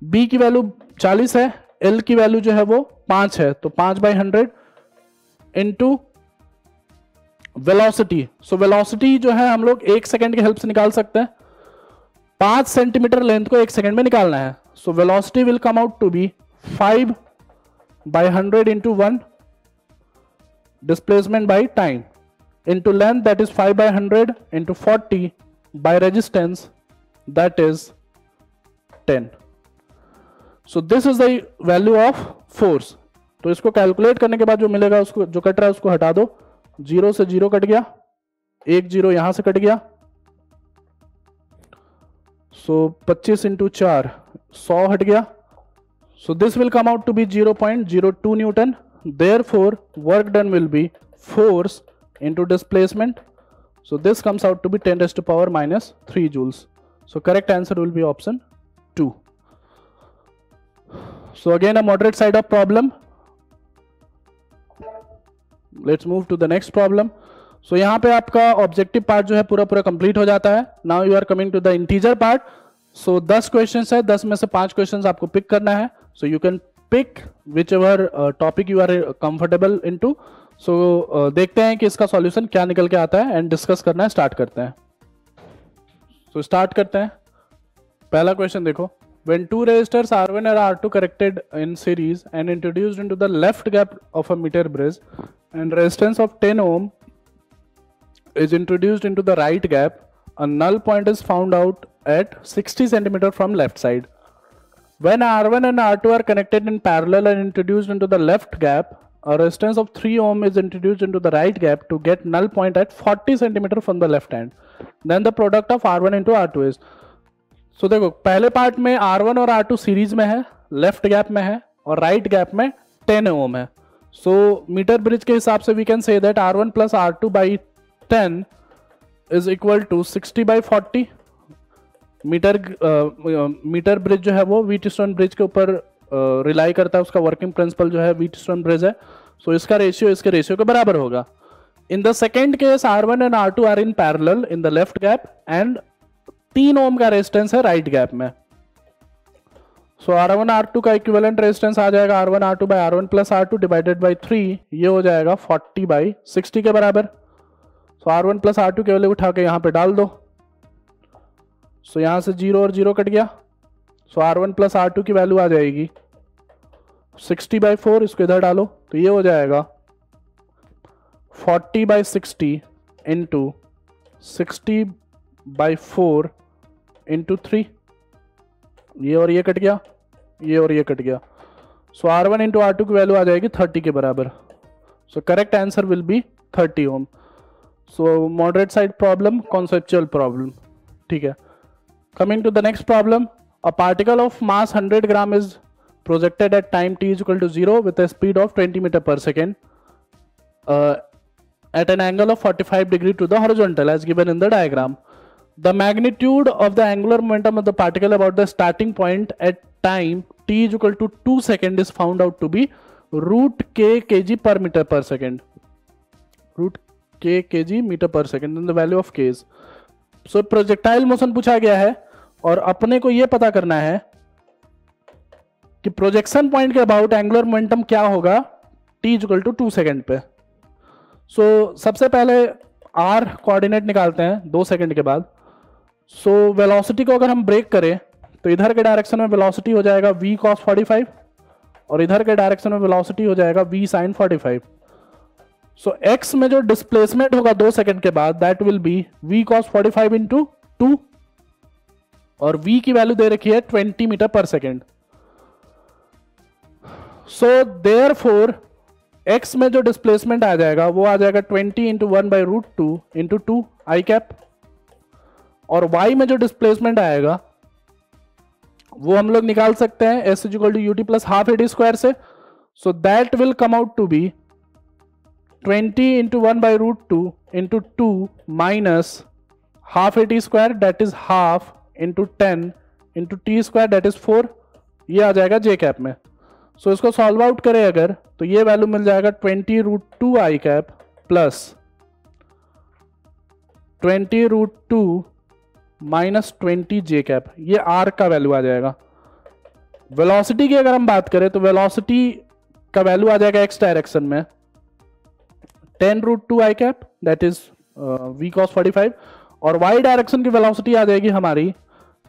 B की value 40 है, L की value जो है वो 5 है, तो 5/100 इंटू वेलोसिटी. सो वेलोसिटी जो है हम लोग 1 सेकेंड की हेल्प से निकाल सकते हैं. 5 सेंटीमीटर लेंथ को 1 सेकेंड में निकालना है. So velocity will come out to be 5/100 into 1 displacement by time into length, that is 5/100 into 40 by resistance, that is 10. So this is the value of force. तो इसको कैलकुलेट करने के बाद जो मिलेगा, उसको जो कट रहा है उसको हटा दो. 0 से 0 कट गया, 1 0 यहां से कट गया. सो 25 इंटू 4 100 हट गया. So this will come out to be 0.02 newton. Therefore work done will be force into displacement. So this comes out to be 10⁻³ joules. So correct answer will be option 2. So again a moderate side of problem. Let's move to the next problem. So यहाँ पे आपका objective part जो है पूरा पूरा complete हो जाता है. Now you are coming to the integer part. So 10 questions है, 10 में से 5 क्वेश्चंस आपको पिक करना है. So you can pick whichever topic you are comfortable into. So देखते हैं कि इसका सॉल्यूशन क्या निकल के आता है एंड डिस्कस करना है. स्टार्ट करते हैं. तो स्टार्ट करते हैं. पहला क्वेश्चन देखो. When two resistors R1 and R2 connected in series and introduced into the left gap of a meter bridge and resistance of 10 ohm is introduced into the right gap, a null point is found out at 60 cm from left side. When R1 and R2 are connected in parallel and introduced into the left gap, a resistance of 3 ohm is introduced into the right gap to get null point at 40 cm from the left hand. Then the product of R1 into R2 is. So देखो पहले part में R1 और R2 series में है, left gap में है और right gap में 10 ओम है. सो मीटर ब्रिज के हिसाब से we can say that R1 plus R2 by 10 is equal to 60/40. Metre bridge जो है वो व्हीटस्टोन ब्रिज के ऊपर रिलाई करता है, उसका वर्किंग प्रिंसिपल जो है व्हीटस्टोन ब्रिज है. सो इसका रेशियो इसके रेशियो के बराबर होगा. In the second case R1 and R2 are in parallel in the left gap and 3 ohm का रेजिस्टेंस है राइट गैप में. सो R1 R2 का इक्विवेलेंट रेजिस्टेंस आ जाएगा R1 R2 by R1 plus R2 divided by 3, ये हो जाएगा 40/60 के बराबर. सो R1 प्लस R2 की वैल्यू उठा के यहाँ पे डाल दो. सो यहाँ से 0 और 0 कट गया. सो R1 प्लस R2 की वैल्यू आ जाएगी 60/4. इसको इधर डालो तो ये हो जाएगा 40/60 इंटू 60/4 इंटू 3. ये और ये कट गया, ये और ये कट गया. सो R1 इंटू R2 की वैल्यू आ जाएगी 30 के बराबर. So correct answer will be 30 ohm. So moderate side problem, conceptual problem. ठीक है. Coming to the next problem. A particle of mass 100 gram is projected at time t equal to 0 with a speed of 20 metre पर second at an angle of 45 degree to the horizontal as given in the diagram. The magnitude of the angular momentum of the particle about the starting point at time t is equal to 2 seconds is found out to be √k kg per meter per second. √k kg meter per second and the value of k is. So projectile motion पूछा गया है और अपने को यह पता करना है कि प्रोजेक्शन पॉइंट के अबाउट एंगुलर मोमेंटम क्या होगा t इक्वल टू 2 सेकेंड पे. सो सबसे पहले r कोऑर्डिनेट निकालते हैं 2 सेकेंड के बाद. सो वेलोसिटी को अगर हम ब्रेक करें तो इधर के डायरेक्शन में वेलोसिटी हो जाएगा v cos 45 और इधर के डायरेक्शन में वेलोसिटी हो जाएगा v sin 45. सो एक्स में जो डिस्प्लेसमेंट होगा 2 सेकंड के बाद that will B v cos 45 into 2 और v की वैल्यू दे रखी है 20 मीटर पर सेकेंड। सो देयरफॉर x में जो डिस्प्लेसमेंट आ जाएगा वो आ जाएगा 20 इंटू 1/√2 इंटू 2 आई कैप, और y में जो डिस्प्लेसमेंट आएगा वो हम लोग निकाल सकते हैं s is equal to u t plus half a t square से। So that will come out to be 20 into 1/√2 into 2 minus half a t square that is half into 10 into t square that is 4, ये आ जाएगा जे cap में। सो इसको solve out करें अगर तो ये वैल्यू मिल जाएगा 20√2 आई cap plus 20√2 minus 20 j cap, ये आर का वैल्यू आ जाएगा। वेलोसिटी की अगर हम बात करें तो वेलोसिटी का वैल्यू आ जाएगा एक्स डायरेक्शन में 10√2 I cap that is v cos 45, और y डायरेक्शन की वेलोसिटी आ जाएगी हमारी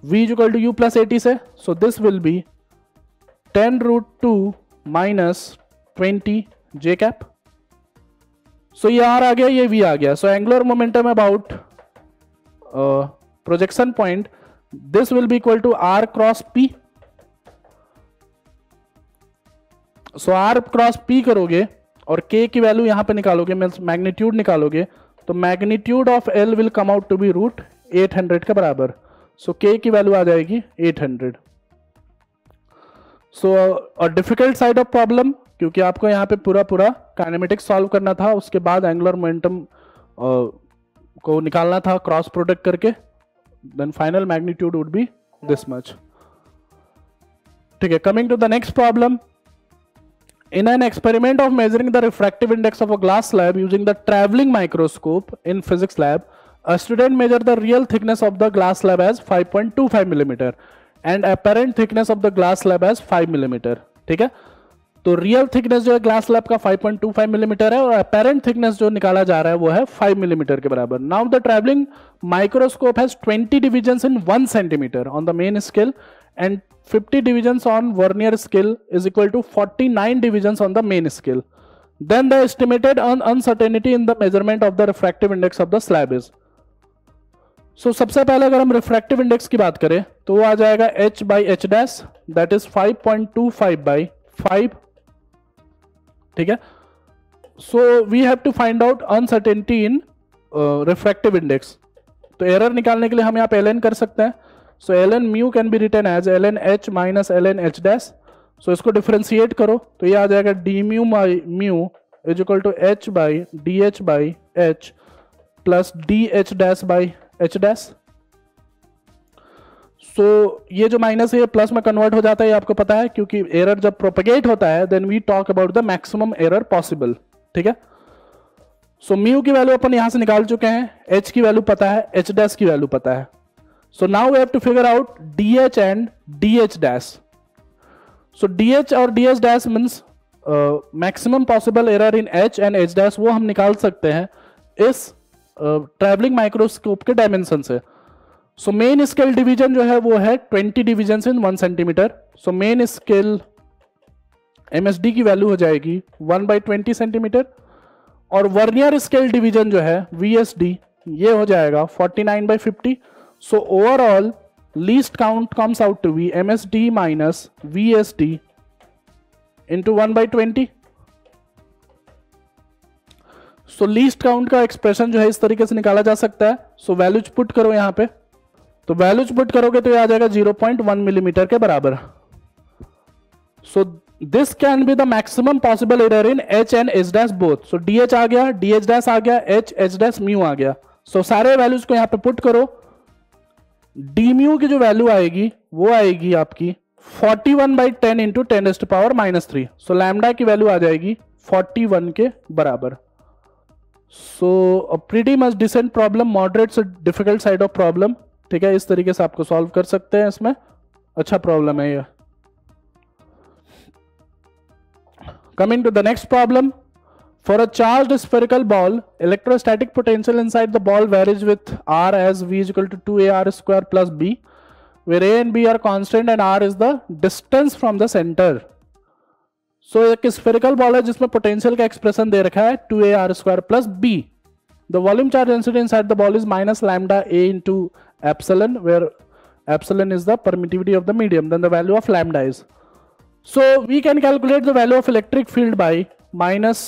v equal to u plus 80 से। So this will be 10√2 minus 20 j cap. So ये r आ गया, ये v आ गया। सो angular momentum about projection point this will be equal to r cross p। So r cross p करोगे और k की वैल्यू यहां पे निकालोगे, मैग्नीट्यूड निकालोगे, तो magnitude of l will come out to be √800 के बराबर। सो k की वैल्यू आ जाएगी 800। So a difficult side of problem, क्योंकि आपको यहाँ पे पूरा काइनेमेटिक्स सॉल्व करना था, उसके बाद एंगुलर मोमेंटम को निकालना था क्रॉस प्रोडक्ट करके, then final magnitude would be this much. ठीक है, coming to the next problem. In an experiment of measuring the refractive index of a glass slab using the traveling microscope in physics lab, a student measured the real thickness of the glass slab as 5.25 mm and apparent thickness of the glass slab as 5 mm। ठीक है, तो real thickness जो है glass slab का 5.25 millimetre है और apparent thickness जो निकाला जा रहा है वो है 5 मिलीमीटर के बराबर। Now the travelling microscope has 20 divisions in 1 centimetre on the main scale and 50 divisions on vernier scale is equal to 49 divisions on the main scale. Then the estimated uncertainty in the measurement of the refractive index of the slab is. So सबसे पहले अगर हम refractive index की बात करें तो वो आ जाएगा h by h dash that is 5.25 by 5। ठीक है, so we have to find out uncertainty in refractive index। तो एरर निकालने के लिए हम यहाँ पे ln कर सकते हैं। So ln mu can be written as ln h minus ln h dash। So इसको डिफरेंशिएट करो तो ये आ जाएगा d mu by mu is equal to h by dh by h plus dh dash by h dash। So ये जो minus है ये प्लस में कन्वर्ट हो जाता है, ये आपको पता है, क्योंकि एरर जब प्रोपेगेट होता है then we talk about the maximum error possible. ठीक है, सो म्यू की वैल्यू अपन यहां से निकाल चुके हैं, h की वैल्यू पता है, h डैश की वैल्यू पता है। So now we have to figure out dh and dh dash। So dh और dh dash means maximum possible error in h and h dash, वो हम निकाल सकते हैं इस ट्रैवलिंग माइक्रोस्कोप के डायमेंशन से। सो मेन स्केल डिवीजन जो है वो है 20 division in 1 centimetre. So main scale MSD की वैल्यू हो जाएगी 1/20 सेंटीमीटर और वर्नियर स्केल डिवीजन जो है VSD ये हो जाएगा 49/50। So overall least count comes out to be MSD minus VSD into 1/20। So least count का एक्सप्रेशन जो है इस तरीके से निकाला जा सकता है। So वैल्यूज पुट करो यहाँ पे, तो वैल्यूज पुट करोगे तो ये आ जाएगा 0.1 मिलीमीटर के बराबर। So this can be the maximum possible error in h and h dash both। So dh आ गया, dh dash आ गया, h dash mu आ गया। So सारे वैल्यूज को यहाँ पे पुट करो, डी म्यू की जो वैल्यू आएगी वो आएगी आपकी 41/10 इंटू 10⁻⁻3। सो लैम्डा की वैल्यू आ जाएगी 41 के बराबर। So a pretty much decent problem, moderate से डिफिकल्ट साइड ऑफ प्रॉब्लम। ठीक है, इस तरीके से आपको सॉल्व कर सकते हैं, इसमें अच्छा प्रॉब्लम है ये। Coming to the next problem. For a charged spherical ball, electrostatic potential inside the ball varies with R as V is equal to 2AR square plus B, where A and B are constant and R is the distance from the center. सो एक spherical ball है जिसमें potential का expression दे रखा है 2ar² plus b. The volume charge density inside the ball is minus lambda a into epsilon, where epsilon is the permittivity of the medium. Then the value of lambda is. So we can calculate the value of electric field by minus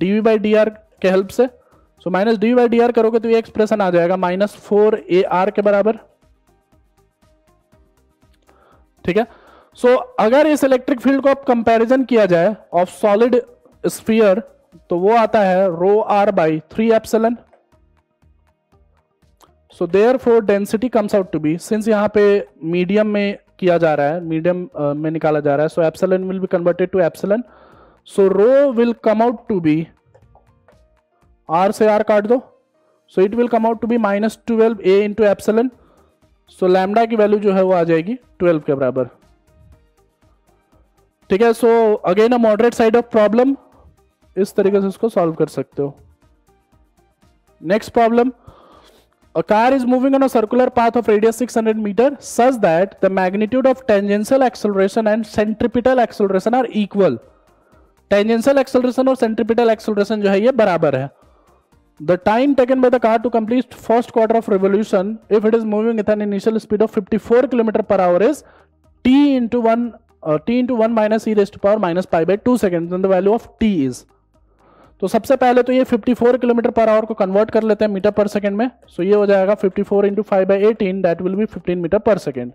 dv by dr के help से. So minus dv by dr करोगे तो ये expression आ जाएगा -4ar के बराबर. ठीक है. सो अगर इस इलेक्ट्रिक फील्ड को अब कंपैरिजन किया जाए ऑफ सॉलिड स्फीयर तो वो आता है ρr by 3 epsilon. So therefore density comes out to be, since यहाँ पे मीडियम में किया जा रहा है, मीडियम में निकाला जा रहा है, so epsilon will be converted to epsilon. So rho will come out to be, r से r काट दो, so it will come out to be -12a into epsilon. So lambda की वैल्यू जो है वो आ जाएगी 12 के बराबर. ठीक है. So again a moderate side of problem, इस तरीके से इसको सॉल्व कर सकते हो. Next problem, a car is moving on a circular path of radius 600 meter such that the magnitude of tangential acceleration and centripetal acceleration are equal. Tangential acceleration और centripetal acceleration जो है ये बराबर है. The time taken by the car to complete first quarter of revolution if it is moving with an initial speed of 54 km/h is t into 1 minus e raised to power minus pi by 2 seconds. Then the value of t is. तो सबसे पहले तो ये 54 km/h को convert कर लेते हैं metre पर सेकेंड में. सो ये हो जाएगा 54 into 5/18, that will be 15 metre पर second.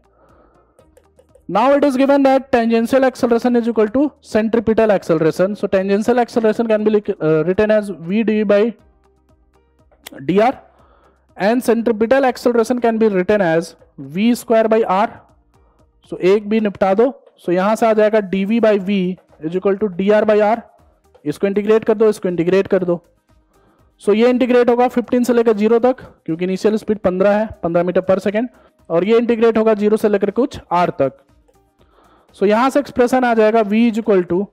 Now it is given that tangential acceleration is equal to centripetal acceleration. So tangential acceleration can be written as v dv by dr and centripetal acceleration can be written as v² by r. So एक भी निपटा दो. सो यहां से आ जाएगा dv by v is equal to dr by r. इसको integrate कर दो, इसको इंटीग्रेट कर दो. सो ये इंटीग्रेट होगा 15 से लेकर 0 तक, क्योंकि इनिशियल स्पीड 15 है, 15 मीटर पर सेकेंड. और ये इंटीग्रेट होगा 0 से लेकर कुछ r तक. सो यहां से एक्सप्रेशन आ जाएगा v is equal to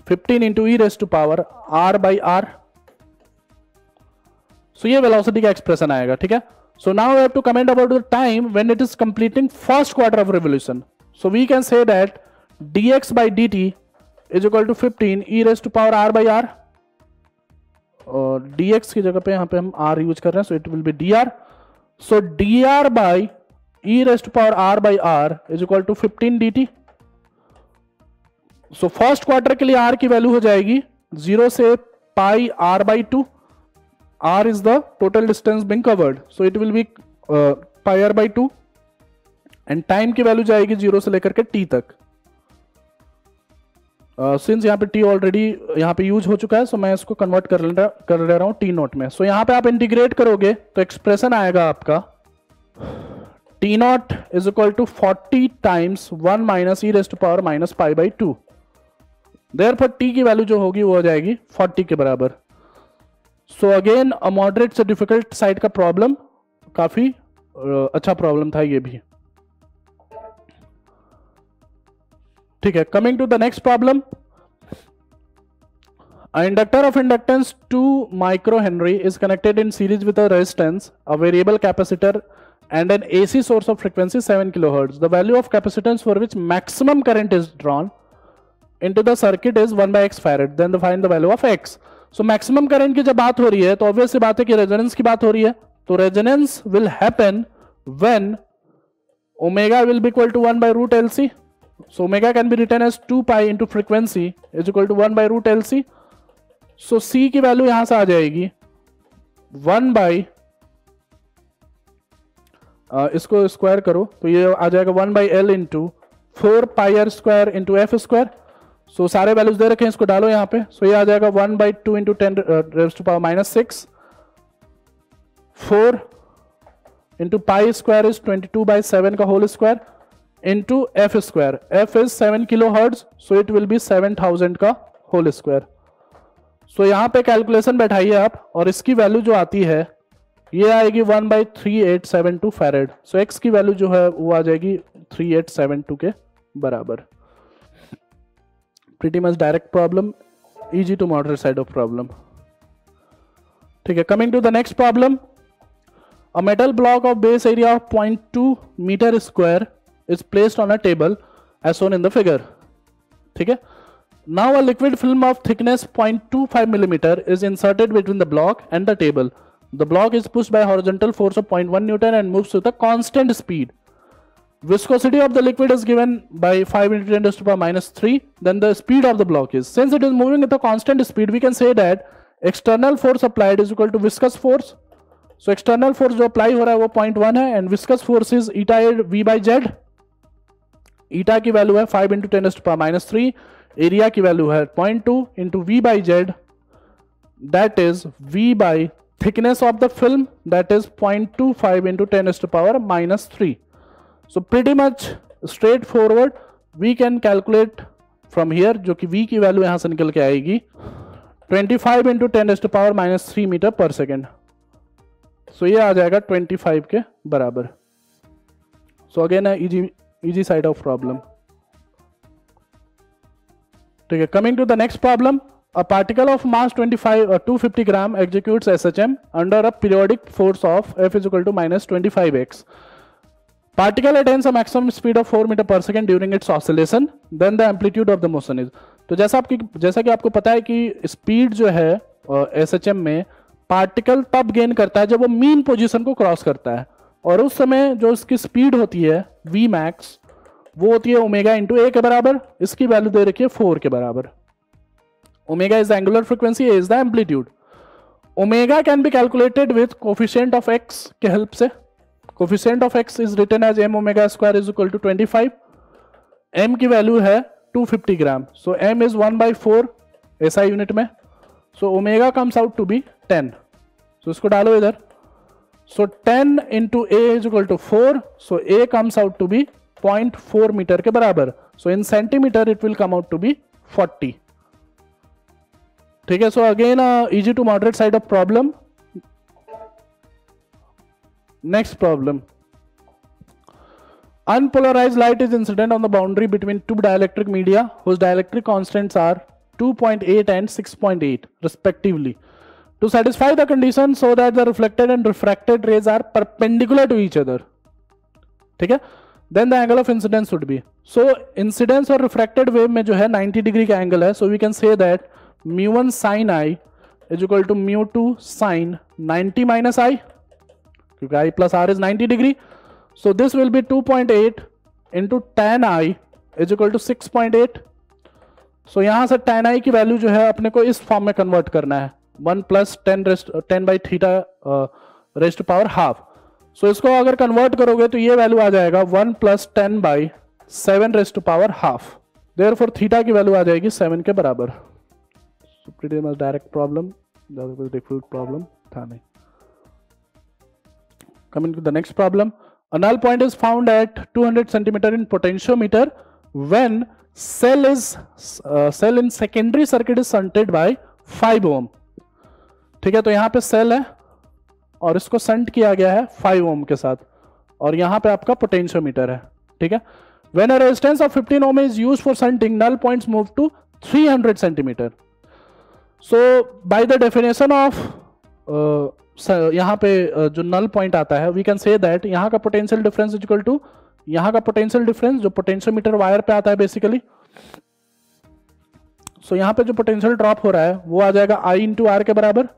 15 into e raise to power r by r. So ये वेलोसिटी का एक्सप्रेशन आएगा. ठीक है. So now we have to comment about the time when it is completing first quarter of revolution. So we can say that dx by dt is equal to 15 e raise to power r by r. और dx की जगह पे यहां पे हम r use कर रहे हैं, so it will be dr. So dr by e raise to power r by r is equal to 15 dt. So first quarter के लिए r की वैल्यू हो जाएगी 0 से pi r by 2. r is the total distance being covered, so it will be pi r by 2. And time की value जाएगी 0 से लेकर के t तक. सिंस यहाँ पे t ऑलरेडी यहाँ पे यूज हो चुका है, सो मैं इसको कन्वर्ट कर ले रहा हूँ t नोट में. सो यहाँ पे आप इंटीग्रेट करोगे तो एक्सप्रेशन आएगा आपका t naught is equal to 40 times 1 minus e raise to power minus pi by 2. Therefore t की वैल्यू जो होगी वो हो जाएगी 40 के बराबर. सो अगेन अ मॉडरेट से डिफिकल्ट साइड का प्रॉब्लम, काफी अच्छा प्रॉब्लम था ये भी. ठीक है. Coming to the next problem, a inductor of inductance 2 micro henry is connected in series with a resistance, a variable capacitor and an AC source of frequency 7 kilohertz. The value of capacitance for which maximum current is drawn into the circuit is 1/x farad. Then find the value of x. So maximum current की जब बात हो रही है तो obvious सी बात है कि रेजोनेंस की बात हो रही है. तो resonance will happen when omega will be equal to 1/√LC. So omega can be written as 2 pi into frequency is equal to 1/√LC. So C की वैल्यू यहां से आ जाएगी 1 by इसको स्क्वायर करो तो ये आ जाएगा 1/L into 4 pi r square into F square. So सारे वैल्यूज दे रखे हैं, इसको डालो यहाँ पे. सो ये आ जाएगा 1/2 into 10 raised to power minus 6. 4 इंटू पाई स्क्वायर इज 22/7 का whole square into f square. f is 7 kilohertz, so it will be 7000 का होल स्क्वायर. सो यहाँ पे कैलकुलेशन बैठाइए आप और इसकी वैल्यू जो आती है ये आएगी 1/3872 फैरेड. सो x की वैल्यू जो है वो आ जाएगी 3872 के बराबर. Pretty much direct problem, easy to moderate side of problem. ठीक है. Coming to the next problem, a metal block of base area of 0.2 metre square is placed on a table as shown in the figure. ठीक है. Now a liquid film of thickness 0.25 millimeter is inserted between the block and the table. The block is pushed by horizontal force of 0.1 Newton and moves with a constant speed. Viscosity of the liquid is given by 5 into 10 raised to the power minus 3. Then the speed of the block is. Since it is moving with a constant speed, we can say that external force applied is equal to viscous force. So external force जो apply हो रहा है वो 0.1 है and viscous force is eta v by z. Eta की value है 5 into 10 raised to the power minus 3. Area की value है 0.2 into v by z, that is v by thickness of the film, that is 0.25 into 10 raised to the power minus 3. So pretty much straightforward, we can calculate from here, जो कि v की value यहां से निकल के आएगी 25 into 10 raised to the power minus 3 metre पर second. So ये आ जाएगा 25 के बराबर. So again easy side of problem. ठीक है, coming to the next problem. A particle of mass 250 gram executes SHM under a periodic force of F is equal to minus 25x. Particle attains a maximum speed of 4 meter per second during its oscillation. Then the amplitude of the motion is. तो जैसा कि आपको पता है कि speed जो है SHM में पार्टिकल तब गेन करता है जब वो मीन पोजीशन को क्रॉस करता है, और उस समय जो इसकी स्पीड होती है वी मैक्स वो होती है ओमेगा इंटू ए के बराबर. इसकी वैल्यू दे रखी है 4 के बराबर. Omega is the angular frequency, A is the amplitude. Omega can be calculated with coefficient of x के हेल्प से. Coefficient of x is written as m omega square is equal to 25. m की value है 250 gram, so m is 1/4 SI unit में. So omega comes out to be 10. So इसको डालो इधर. So 10 into A is equal to 4. So A comes out to be 0.4 metre के बराबर. So in centimetre it will come out to be 40. ठीक है, so again easy to moderate side of problem. Next problem. Unpolarized light is incident on the boundary between two dielectric media whose dielectric constants are 2.8 and 6.8 respectively. To satisfy the condition so that the reflected and refracted rays are perpendicular to each other, ठीक है, then the angle of incidence would be. So incidence और refracted wave में जो है 90 degree का angle है. So we can say that mu1 sin I is equal to mu2 sin 90 minus I, क्योंकि I plus R is 90 degree. So this will be 2.8 into tan I is equal to 6.8. So यहां से tan I की value जो है अपने को इस form में कन्वर्ट करना है 1 plus 10 by theta raised to power half. So इसको अगर कन्वर्ट करोगे तो ये वैल्यू आ जाएगा 1 plus 10 by 7 raised to power half. Therefore theta की वैल्यू आ जाएगी 7 के बराबर. So pretty much direct problem, ज़्यादा कोई difficult problem था नहीं. Coming to the next problem. A null point is found at 200 centimeter in potentiometer when cell in secondary circuit is shunted by 5 ohm. ठीक है, तो यहां पे सेल है और इसको शंट किया गया है 5 ओम के साथ, और यहां पे आपका पोटेंशियोमीटर है. ठीक है, when a resistance of 15 ohm is used for shunting, null points move to 300 centimeter. So by the definition of यहाँ पे जो नल पॉइंट आता है, वी कैन से दैट यहाँ का पोटेंशियल डिफरेंस इक्वल टू यहाँ का पोटेंशियल डिफरेंस जो पोटेंशियोमीटर वायर पे आता है बेसिकली. सो यहाँ पे जो पोटेंशियल ड्रॉप हो रहा है वो आ जाएगा I इंटू आर के बराबर.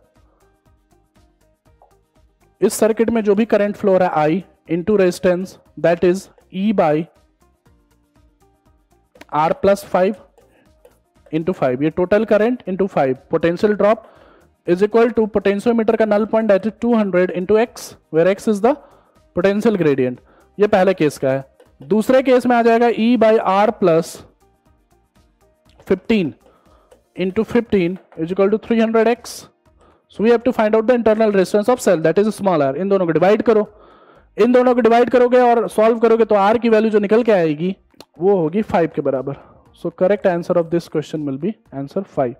इस सर्किट में जो भी करंट फ्लो हो रहा है I into resistance, that is E by R plus 5 into 5. ये total current into 5. Potential drop is equal to potentiometer का null point that is 200 into x, where x is the potential gradient. ये पहले case का है. दूसरे case में आ जाएगा E by R plus 15 into 15 is equal to 300x. So we have to find out the internal resistance of cell, that is small r. इन दोनों को divide करो. इन दोनों को डिवाइड करोगे और सॉल्व करोगे तो R की वैल्यू जो निकल के आएगी वो होगी 5 के बराबर. So correct answer of this question will be answer 5.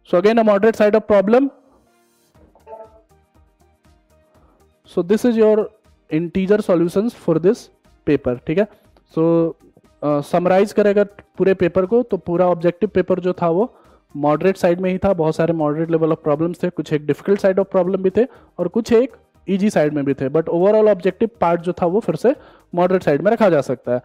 So again a moderate side of problem. So this is your integer solutions for this paper. ठीक है, so समराइज करेगा पूरे पेपर को तो पूरा ऑब्जेक्टिव पेपर जो था वो मॉडरेट साइड में ही था. बहुत सारे मॉडरेट लेवल ऑफ प्रॉब्लम्स थे, कुछ एक डिफिकल्ट साइड ऑफ प्रॉब्लम भी थे और कुछ एक इजी साइड में भी थे, बट ओवरऑल ऑब्जेक्टिव पार्ट जो था वो फिर से मॉडरेट साइड में रखा जा सकता है.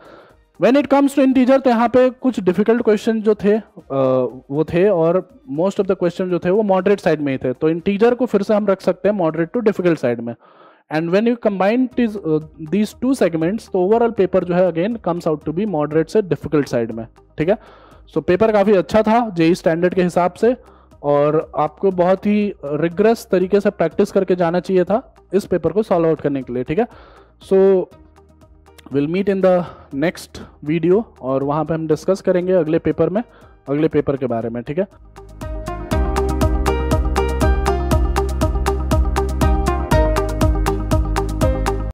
When it comes to integer, तो यहाँ पे कुछ डिफिकल्ट क्वेश्चन जो थे वो थे, और मोस्ट ऑफ द क्वेश्चन जो थे वो मॉडरेट साइड में ही थे। तो इंटीजर को फिर से हम रख सकते हैं मॉडरेट टू डिफिकल्ट साइड में। And when you combine these two segments, तो ओवरऑल पेपर जो है again comes out to be moderate से डिफिकल्ट साइड में। ठीक है, सो पेपर काफ़ी अच्छा था जेईई स्टैंडर्ड के हिसाब से, और आपको बहुत ही रिग्रेस तरीके से प्रैक्टिस करके जाना चाहिए था इस पेपर को सॉल्व आउट करने के लिए। ठीक है, so will meet in the next video, और वहाँ पे हम डिस्कस करेंगे अगले पेपर में, अगले पेपर के बारे में। ठीक है।